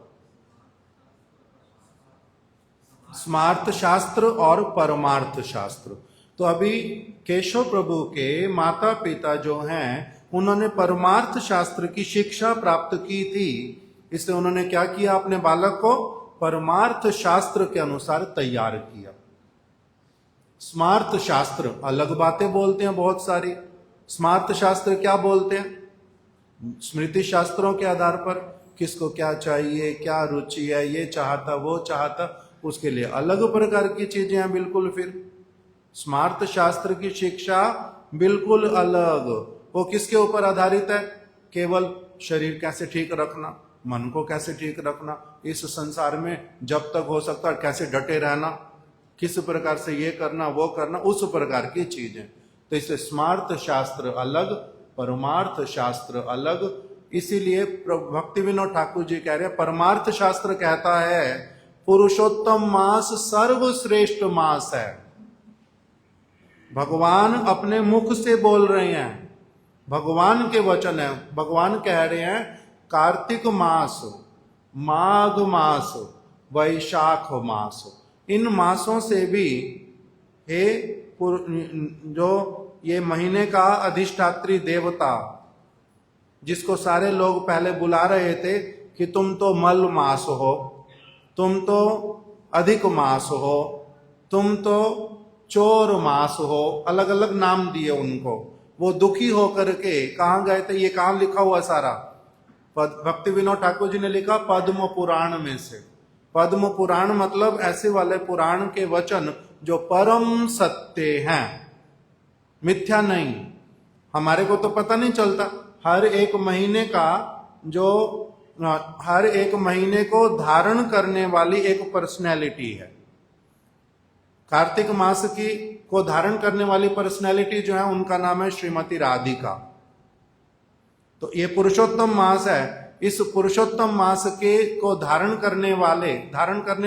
स्मार्थ शास्त्र और परमार्थ शास्त्र। तो अभी केशव प्रभु के माता पिता जो हैं उन्होंने परमार्थ शास्त्र की शिक्षा प्राप्त की थी, इसलिए उन्होंने क्या किया, अपने बालक को परमार्थ शास्त्र के अनुसार तैयार किया। स्मार्थ शास्त्र अलग बातें बोलते हैं बहुत सारी। स्मार्थ शास्त्र क्या बोलते हैं? स्मृति शास्त्रों के आधार पर किसको क्या चाहिए, क्या रुचि है, ये चाहता वो चाहता, उसके लिए अलग प्रकार की चीजें हैं बिल्कुल। फिर स्मार्थ शास्त्र की शिक्षा बिल्कुल अलग। वो किसके ऊपर आधारित है? केवल शरीर कैसे ठीक रखना, मन को कैसे ठीक रखना, इस संसार में जब तक हो सकता है कैसे डटे रहना, किस प्रकार से ये करना वो करना, उस प्रकार की चीजें। तो इससे स्मार्थ शास्त्र अलग, परमार्थ शास्त्र अलग। इसीलिए भक्ति विनोद ठाकुर जी कह रहे हैं परमार्थ शास्त्र कहता है पुरुषोत्तम मास सर्वश्रेष्ठ मास है। भगवान अपने मुख से बोल रहे हैं, भगवान के वचन है। भगवान कह रहे हैं कार्तिक मास, माघ मास, वैशाख मास, इन मासों से भी हे जो ये महीने का अधिष्ठात्री देवता, जिसको सारे लोग पहले बुला रहे थे कि तुम तो मल मास हो, तुम तो अधिक मास हो, तुम तो चोर मास हो, अलग अलग नाम दिए उनको। वो दुखी होकर के कहाँ गए थे? ये कहाँ लिखा हुआ सारा? भक्ति विनोद ठाकुर जी ने लिखा पद्म पुराण में से। पद्म पुराण मतलब ऐसे वाले पुराण के वचन जो परम सत्य हैं, मिथ्या नहीं। हमारे को तो पता नहीं चलता। हर एक महीने का जो हर एक महीने को धारण करने वाली एक पर्सनैलिटी है। कार्तिक मास की को धारण करने वाली पर्सनैलिटी जो है उनका नाम है श्रीमती राधिका। तो ये पुरुषोत्तम मास है। इस पुरुषोत्तम मास के को धारण करने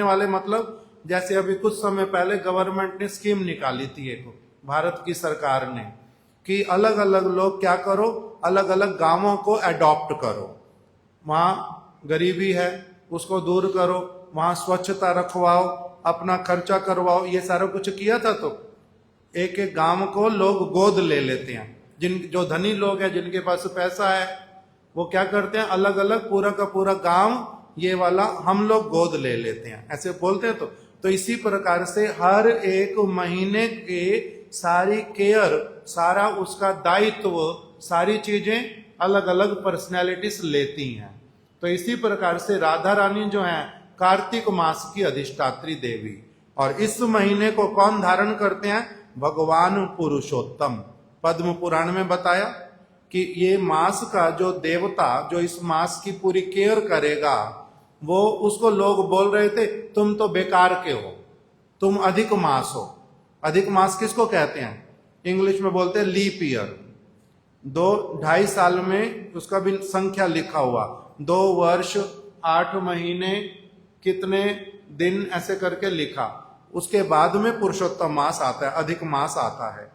वाले मतलब जैसे अभी कुछ समय पहले गवर्नमेंट ने स्कीम निकाली थी एक, भारत की सरकार ने, कि अलग अलग लोग क्या करो, अलग अलग गांवों को अडॉप्ट करो। वहां गरीबी है उसको दूर करो, वहां स्वच्छता रखवाओ, अपना खर्चा करवाओ, ये सारा कुछ किया था। तो एक एक गांव को लोग गोद ले लेते हैं। जो धनी लोग हैं, जिनके पास पैसा है, वो क्या करते हैं, अलग अलग पूरा का पूरा गांव ये वाला हम लोग गोद ले लेते हैं, ऐसे बोलते हैं। तो इसी प्रकार से हर एक महीने के सारी केयर, सारा उसका दायित्व, सारी चीजें अलग अलग पर्सनैलिटीज लेती हैं। तो इसी प्रकार से राधा रानी जो है कार्तिक मास की अधिष्ठात्री देवी, और इस महीने को कौन धारण करते हैं? भगवान पुरुषोत्तम। पद्म पुराण में बताया कि ये मास का जो देवता, जो इस मास की पूरी केयर करेगा, वो उसको लोग बोल रहे थे तुम तो बेकार के हो, तुम अधिक मास हो। अधिक मास किसको कहते हैं? इंग्लिश में बोलते हैं लीप ईयर। 2-2.5 साल में उसका भी संख्या लिखा हुआ, 2 वर्ष 8 महीने कितने दिन ऐसे करके लिखा। उसके बाद में पुरुषोत्तम मास आता है, अधिक मास आता है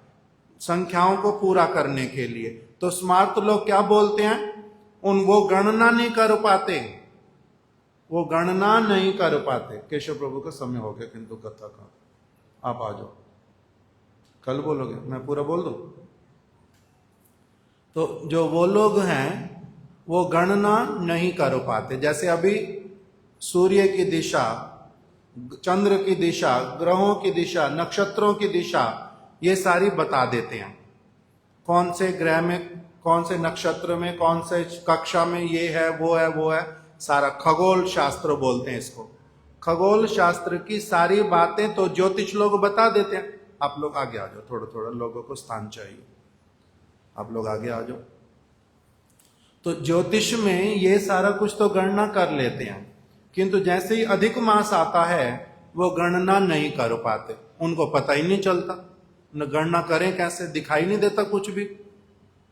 संख्याओं को पूरा करने के लिए। तो स्मार्ट लोग क्या बोलते हैं? वो गणना नहीं कर पाते, वो गणना नहीं कर पाते। केशव प्रभु का समय हो गया किंतु कथा का, आप आ जाओ, कल बोलोगे, मैं पूरा बोल दूं। तो जो वो लोग हैं वो गणना नहीं कर पाते। जैसे अभी सूर्य की दिशा, चंद्र की दिशा, ग्रहों की दिशा, नक्षत्रों की दिशा, ये सारी बता देते हैं। कौन से ग्रह में, कौन से नक्षत्र में, कौन से कक्षा में ये है वो है वो है, सारा खगोल शास्त्र बोलते हैं इसको। खगोल शास्त्र की सारी बातें तो ज्योतिष लोग बता देते हैं। आप लोग आगे आ जाओ, थोड़ा थोड़ा लोगों को स्थान चाहिए, आप लोग आगे आ जाओ। तो ज्योतिष में ये सारा कुछ तो गणना कर लेते हैं, किंतु जैसे ही अधिक मास आता है वो गणना नहीं कर पाते, उनको पता ही नहीं चलता, न गणना करें कैसे, दिखाई नहीं देता, कुछ भी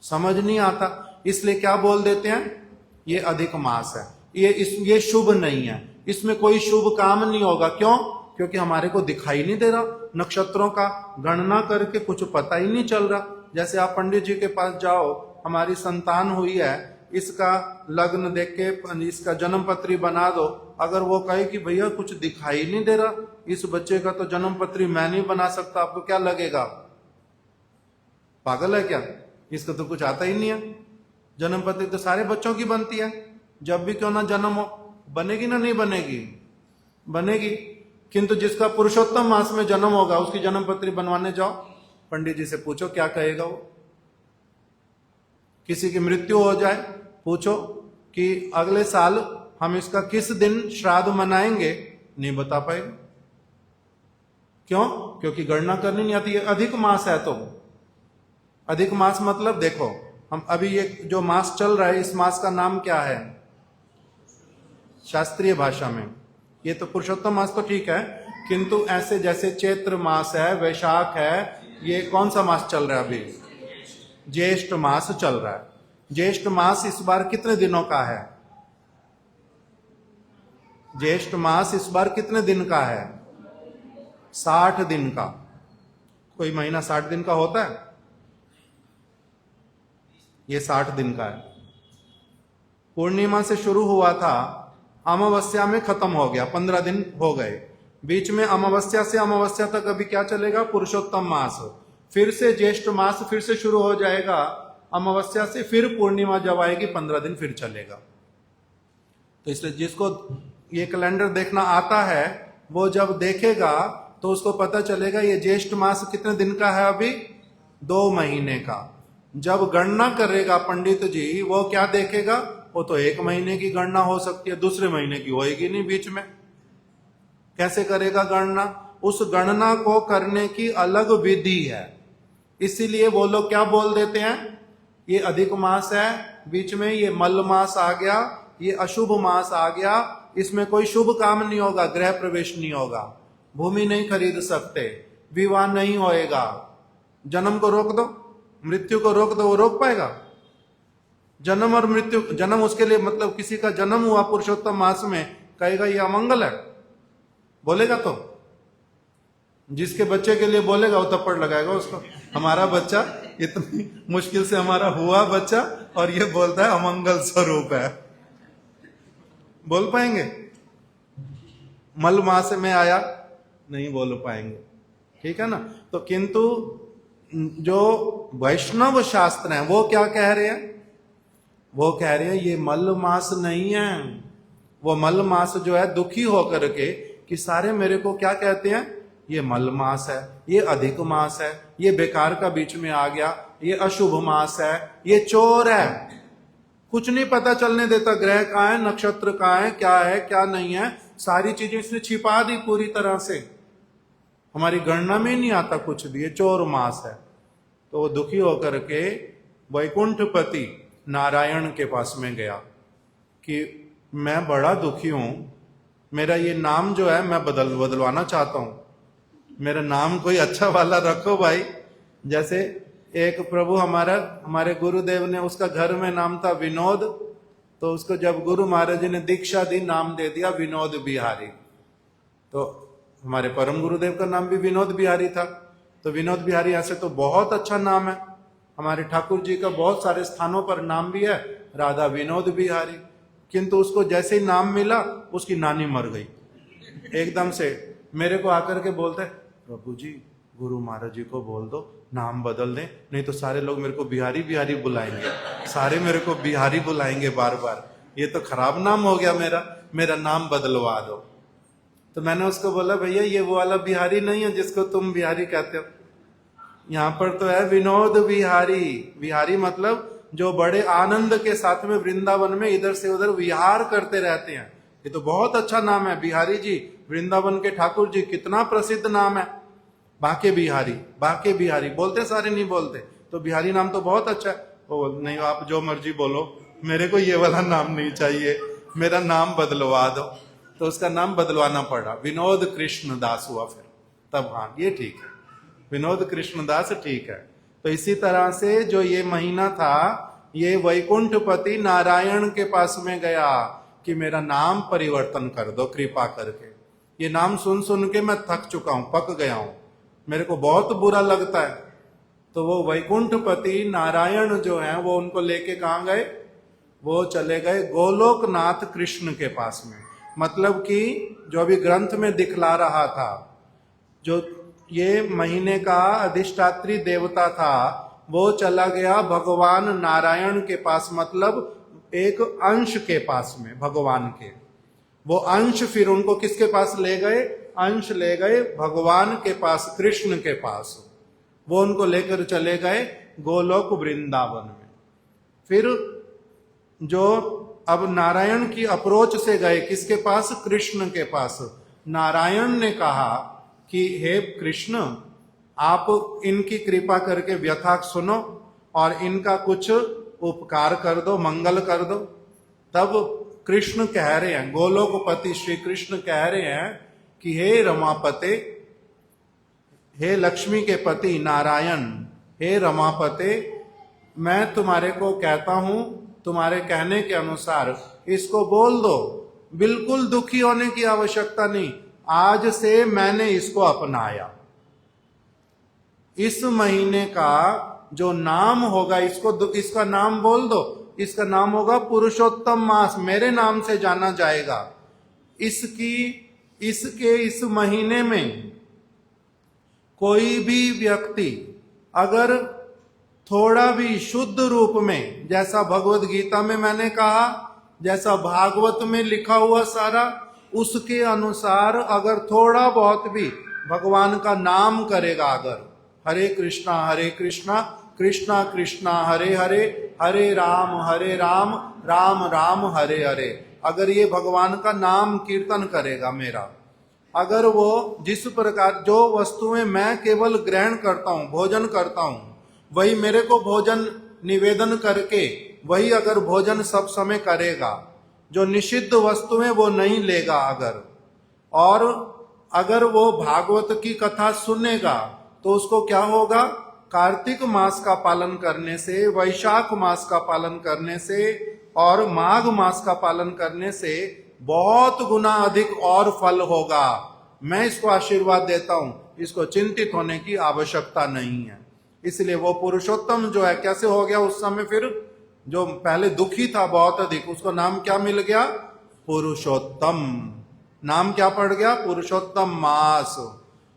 समझ नहीं आता। इसलिए क्या बोल देते हैं, ये अधिक मास है, ये शुभ नहीं है, इसमें कोई शुभ काम नहीं होगा। क्यों? क्योंकि हमारे को दिखाई नहीं दे रहा, नक्षत्रों का गणना करके कुछ पता ही नहीं चल रहा। जैसे आप पंडित जी के पास जाओ, हमारी संतान हुई है, इसका लग्न देख के इसका जन्म पत्री बना दो, अगर वो कहे कि भैया कुछ दिखाई नहीं दे रहा, इस बच्चे का तो जन्म पत्री मैं नहीं बना सकता, आपको क्या लगेगा, पागल है क्या, इसका तो कुछ आता ही नहीं है। जन्म पत्री तो सारे बच्चों की बनती है, जब भी क्यों ना जन्म हो, बनेगी ना नहीं बनेगी, बनेगी। किंतु जिसका पुरुषोत्तम मास में जन्म होगा उसकी जन्म पत्री बनवाने जाओ, पंडित जी से पूछो क्या कहेगा वो। किसी की मृत्यु हो जाए, पूछो कि अगले साल हम इसका किस दिन श्राद्ध मनाएंगे, नहीं बता पाएगा। क्यों? क्योंकि गणना करनी नहीं आती है। अधिक मास है तो अधिक मास मतलब देखो, हम अभी ये जो मास चल रहा है, इस मास का नाम क्या है शास्त्रीय भाषा में? ये तो पुरुषोत्तम मास तो ठीक है, किंतु ऐसे जैसे चैत्र मास है, वैशाख है, ये कौन सा मास चल रहा है अभी? ज्येष्ठ मास चल रहा है। ज्येष्ठ मास इस बार कितने दिनों का है? ज्येष्ठ मास इस बार कितने दिन का है? 60 दिन का। कोई महीना 60 दिन का होता है? ये 60 दिन का है। पूर्णिमा से शुरू हुआ था, अमावस्या में खत्म हो गया, 15 दिन हो गए। बीच में अमावस्या से अमावस्या तक अभी क्या चलेगा? पुरुषोत्तम मास। फिर से ज्येष्ठ मास फिर से शुरू हो जाएगा, अमावस्या से फिर पूर्णिमा जब आएगी 15 दिन फिर चलेगा। तो इसलिए जिसको ये कैलेंडर देखना आता है, वो जब देखेगा तो उसको पता चलेगा ये ज्येष्ठ मास कितने दिन का है अभी? 2 महीने का। जब गणना करेगा पंडित जी, वो क्या देखेगा? वो तो 1 महीने की गणना हो सकती है, दूसरे महीने की होएगी नहीं बीच में। कैसे करेगा गणना? उस गणना को करने की अलग विधि है। इसीलिए वो लोग क्या बोल देते हैं, ये अधिक मास है, बीच में ये मल मास आ गया, ये अशुभ मास आ गया, इसमें कोई शुभ काम नहीं होगा, गृह प्रवेश नहीं होगा, भूमि नहीं खरीद सकते, विवाह नहीं होएगा, जन्म को रोक दो, मृत्यु को रोक दो, वो रोक पाएगा? जन्म और मृत्यु, जन्म उसके लिए मतलब किसी का जन्म हुआ पुरुषोत्तम मास में, कहेगा ये अमंगल है? बोलेगा? तो जिसके बच्चे के लिए बोलेगा वो थप्पड़ लगाएगा उसको। हमारा बच्चा, इतनी मुश्किल से हमारा हुआ बच्चा, और ये बोलता है अमंगल स्वरूप है, बोल पाएंगे? मल मास में आया, नहीं बोल पाएंगे, ठीक है ना। तो किंतु जो वैष्णव शास्त्र है वो क्या कह रहे हैं? वो कह रहे हैं ये मल मास नहीं है। वो मल मास जो है दुखी होकर के कि सारे मेरे को क्या कहते हैं, ये मल मास है, ये अधिक मास है, ये बेकार का बीच में आ गया, ये अशुभ मास है, ये चोर है, कुछ नहीं पता चलने देता, ग्रह कहाँ है, नक्षत्र कहाँ है, क्या नहीं है, सारी चीजें इसने छिपा दी पूरी तरह से, हमारी गणना में नहीं आता कुछ भी, ये चोर मास है। तो वो दुखी होकर के वैकुंठपति नारायण के पास में गया कि मैं बड़ा दुखी हूं, मेरा ये नाम जो है मैं बदलवाना चाहता हूं, मेरा नाम कोई अच्छा वाला रखो भाई। जैसे एक प्रभु हमारे गुरुदेव ने, उसका घर में नाम था विनोद, तो उसको जब गुरु महाराज जी ने दीक्षा दी, नाम दे दिया विनोद बिहारी। तो हमारे परम गुरुदेव का नाम भी विनोद बिहारी था, तो विनोद बिहारी ऐसे तो बहुत अच्छा नाम है। हमारे ठाकुर जी का बहुत सारे स्थानों पर नाम भी है, राधा विनोद बिहारी। किंतु उसको जैसे ही नाम मिला, उसकी नानी मर गई एकदम से। मेरे को आकर के बोलते हैं, प्रभु जी गुरु महाराज जी को बोल दो नाम बदल दें, नहीं तो सारे लोग मेरे को बिहारी बिहारी बुलाएंगे, सारे मेरे को बिहारी बुलाएंगे बार बार, ये तो खराब नाम हो गया मेरा नाम बदलवा दो। तो मैंने उसको बोला, भैया ये वो वाला बिहारी नहीं है जिसको तुम बिहारी कहते हो, यहाँ पर तो है विनोद बिहारी। बिहारी मतलब जो बड़े आनंद के साथ में वृंदावन में इधर से उधर विहार करते रहते हैं, ये तो बहुत अच्छा नाम है बिहारी जी, वृंदावन के ठाकुर जी कितना प्रसिद्ध नाम है, बाके बिहारी। बाके बिहारी बोलते सारे, नहीं बोलते तो बिहारी नाम तो बहुत अच्छा है। वो नहीं, आप जो मर्जी बोलो, मेरे को ये वाला नाम नहीं चाहिए, मेरा नाम बदलवा दो। तो उसका नाम बदलवाना पड़ा, विनोद कृष्ण दास हुआ फिर। तब हाँ, ये ठीक है, विनोद कृष्ण दास ठीक है। तो इसी तरह से जो ये महीना था, ये वैकुंठपति नारायण के पास में गया कि मेरा नाम परिवर्तन कर दो कृपा करके। ये नाम सुन सुन के मैं थक चुका हूं, पक गया हूं, मेरे को बहुत बुरा लगता है। तो वो वैकुंठपति नारायण जो है वो उनको लेके कहाँ गए, वो चले गए गोलोकनाथ कृष्ण के पास में। मतलब कि जो अभी ग्रंथ में दिखला रहा था, जो ये महीने का अधिष्ठात्री देवता था, वो चला गया भगवान नारायण के पास, मतलब एक अंश के पास में भगवान के। वो अंश फिर उनको किसके पास ले गए, अंश ले गए भगवान के पास, कृष्ण के पास। वो उनको लेकर चले गए गोलोक वृंदावन में। फिर जो अब नारायण की अप्रोच से गए किसके पास, कृष्ण के पास। नारायण ने कहा कि हे कृष्ण, आप इनकी कृपा करके व्यथा सुनो और इनका कुछ उपकार कर दो, मंगल कर दो। तब कृष्ण कह रहे हैं, गोलोकपति श्री कृष्ण कह रहे हैं कि हे रमापते, हे लक्ष्मी के पति नारायण, हे रमापते, मैं तुम्हारे को कहता हूं, तुम्हारे कहने के अनुसार इसको बोल दो, बिल्कुल दुखी होने की आवश्यकता नहीं। आज से मैंने इसको अपनाया। इस महीने का जो नाम होगा, इसका नाम बोल दो, इसका नाम होगा पुरुषोत्तम मास, मेरे नाम से जाना जाएगा। इस महीने में कोई भी व्यक्ति अगर थोड़ा भी शुद्ध रूप में, जैसा भगवत गीता में मैंने कहा, जैसा भागवत में लिखा हुआ सारा, उसके अनुसार अगर थोड़ा बहुत भी भगवान का नाम करेगा, अगर हरे कृष्णा कृष्णा कृष्णा हरे हरे, हरे राम राम राम हरे हरे, अगर ये भगवान का नाम कीर्तन करेगा मेरा, अगर वो जिस प्रकार जो वस्तुएं मैं केवल ग्रहण करता हूं, भोजन करता हूं, वही मेरे को भोजन निवेदन करके वही अगर भोजन सब समय करेगा, जो निषिद्ध वस्तुएं वो नहीं लेगा अगर, और अगर वो भागवत की कथा सुनेगा, तो उसको क्या होगा, कार्तिक मास का पालन करने से, वैशाख मास का पालन करने से और माघ मास का पालन करने से बहुत गुना अधिक और फल होगा। मैं इसको आशीर्वाद देता हूं, इसको चिंतित होने की आवश्यकता नहीं है। इसलिए वो पुरुषोत्तम जो है, कैसे हो गया उस समय, फिर जो पहले दुखी था बहुत अधिक, उसको नाम क्या मिल गया, पुरुषोत्तम। नाम क्या पड़ गया, पुरुषोत्तम मास।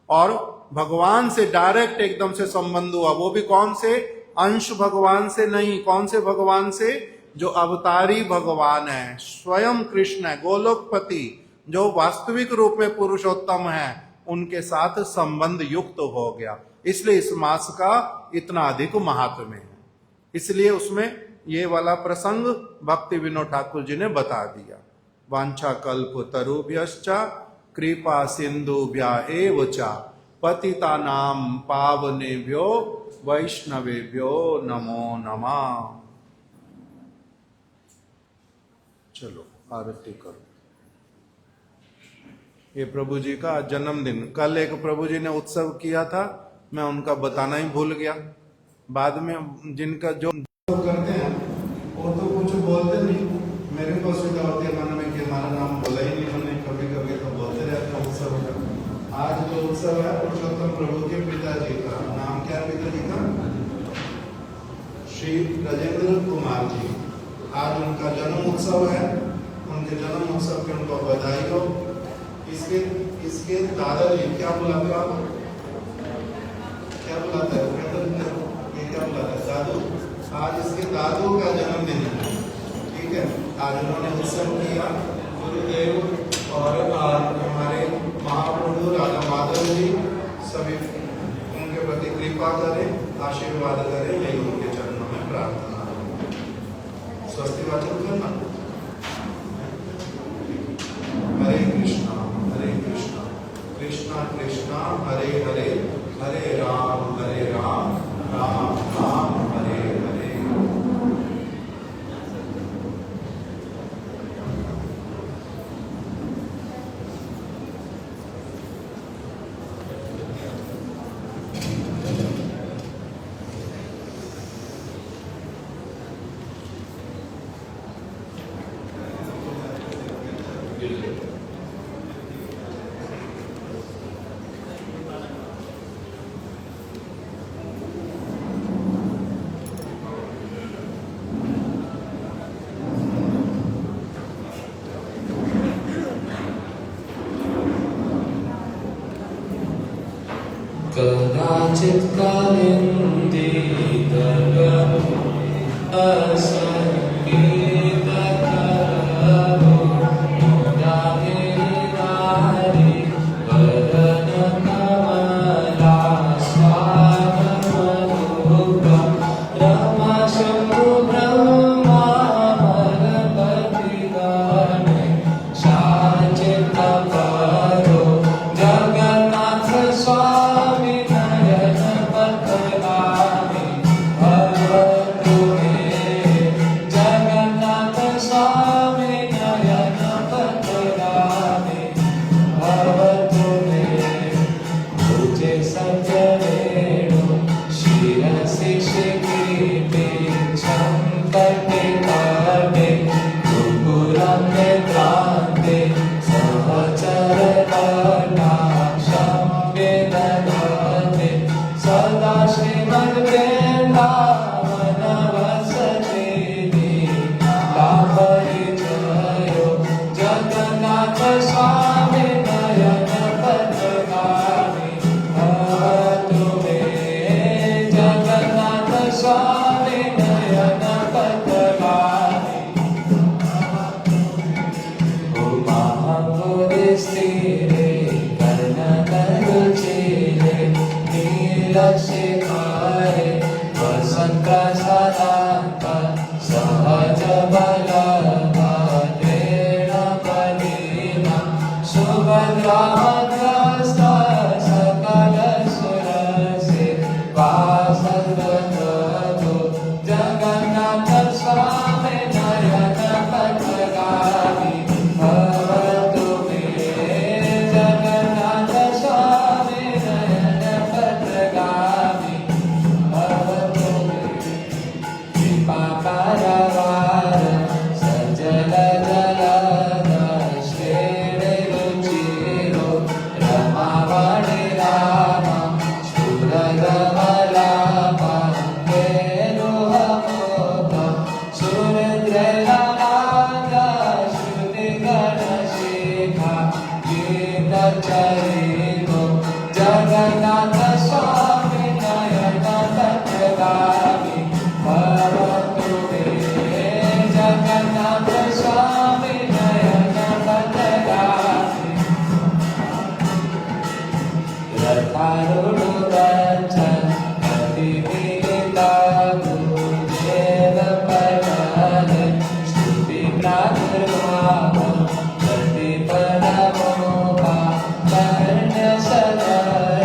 और भगवान से डायरेक्ट एकदम से संबंध हुआ, वो भी कौन से, अंश भगवान से नहीं, कौन से भगवान से, जो अवतारी भगवान है, स्वयं कृष्ण है, गोलोकपति, जो वास्तविक रूप में पुरुषोत्तम है, उनके साथ संबंध युक्त हो गया। इसलिए इस मास का इतना अधिक महात्म्य है। इसलिए उसमें ये वाला प्रसंग भक्ति विनोद ठाकुर जी ने बता दिया। वांछा कल्प तरुभ्यश्च कृपा सिंधुभ्य एव च पतितानां पावनेभ्यो वैष्णवेभ्यो नमो नमः। चलो आरती करो। ये प्रभु जी का जन्मदिन, कल एक प्रभु जी ने उत्सव किया था, मैं उनका बताना ही भूल गया। बाद में जिनका जो करते हैं वो तो कुछ बोलते नहीं, मेरे को सुविधा होती है मन में कि हमारा नाम बोला ही नहीं हमने, कभी कभी तो बोलते रहते हैं उत्सव का। आज जो उत्सव है पुरुषोत्तम प्रभु के पिताजी का, नाम क्या है पिताजी का, श्री राजेंद्र कुमार जी। आज उनका जन्म उत्सव है, उनके जन्म उत्सव की उनको बधाई हो। इसके दादाजी क्या बुलाते हो आप, क्या बुलाते हैं, क्या बुलाते हैं, दादू। आज इसके दादू का जन्मदिन है, ठीक है। आज उन्होंने उत्सव किया, गुरुदेव और हमारे महाप्रभु राजा माधव जी सभी उनके प्रति कृपा करें, आशीर्वाद करें, यही उनके चरणों में प्रार्थना। स्वस्ति वाचन करना। हरे कृष्णा हरे हरे, हरे राम, राम राम, हरे हरे। कदाचित् कालिन्दी असङ्गीतकरो मुदाहिनारि वदनकमला स्वागमरूपा रमशम्भुब्रह्मामरपतिगाने शाचितपरो जगन्नाथ स्वामी नयन पथगामी भगवतु मे जगन्नाथ स्वामी नयन पथगामी भगवतु मे भुजे सत्यवेणु शिरसि शिखिते चम्पटे काटे कुकुरं क्रान्ते सहचर कटाक्षं वेदनाते सदा श्रीमद्वृन्दावन वसति लीलापरिचयो जगन्नाथ स्वामी नयन पथगामी भवतु मे जगन्नाथ स्वामी नयन पथगामी उमापुरिस्थिरे कर्णकरुचिरे नीलशिखारे वसन्तसदान्त सहज बलभद्रेण बलिना सुभद्रामध्यस्थ सकलसुरसे वासवदतो जगन्नाथ स्वामी नयन पथगामी भवतु मे जगन्नाथ स्वामी नयन पथगामी भवतु मे कृपाकरवार सजल जलद श्रेणिरुचिरो रमावणि राम स्फुरदमलापा केरुहमोद सुरेन्द्रनाथ श्रुतिगणशिखा गीतचरितो जगन्नाथ स्वामी नयन पथगामी भवतु मे जगन्नाथ स्वामी नयन पथगामी रथारूढो गच्छन् प्रतिदिता गुरुदेव पठने स्तुति प्रादुर्भावं प्रतिपदमोहा कर्ण्यसदय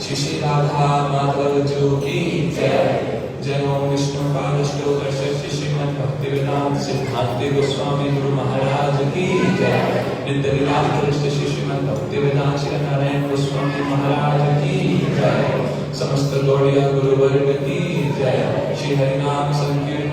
श्री श्री राधा माधव जो की जय। जय ओम विष्णु पादश्लोक श्री श्रीमद् भक्तिवेदांत सिद्धांत गोस्वामी गुरु महाराज की जय। नित्य लीला श्री श्रीमद् भक्तिवेदांत श्री नारायण गोस्वामी महाराज की जय। समस्त गौड़िया गुरुवर्ग की जय। श्री हरिनाम संकीर्तन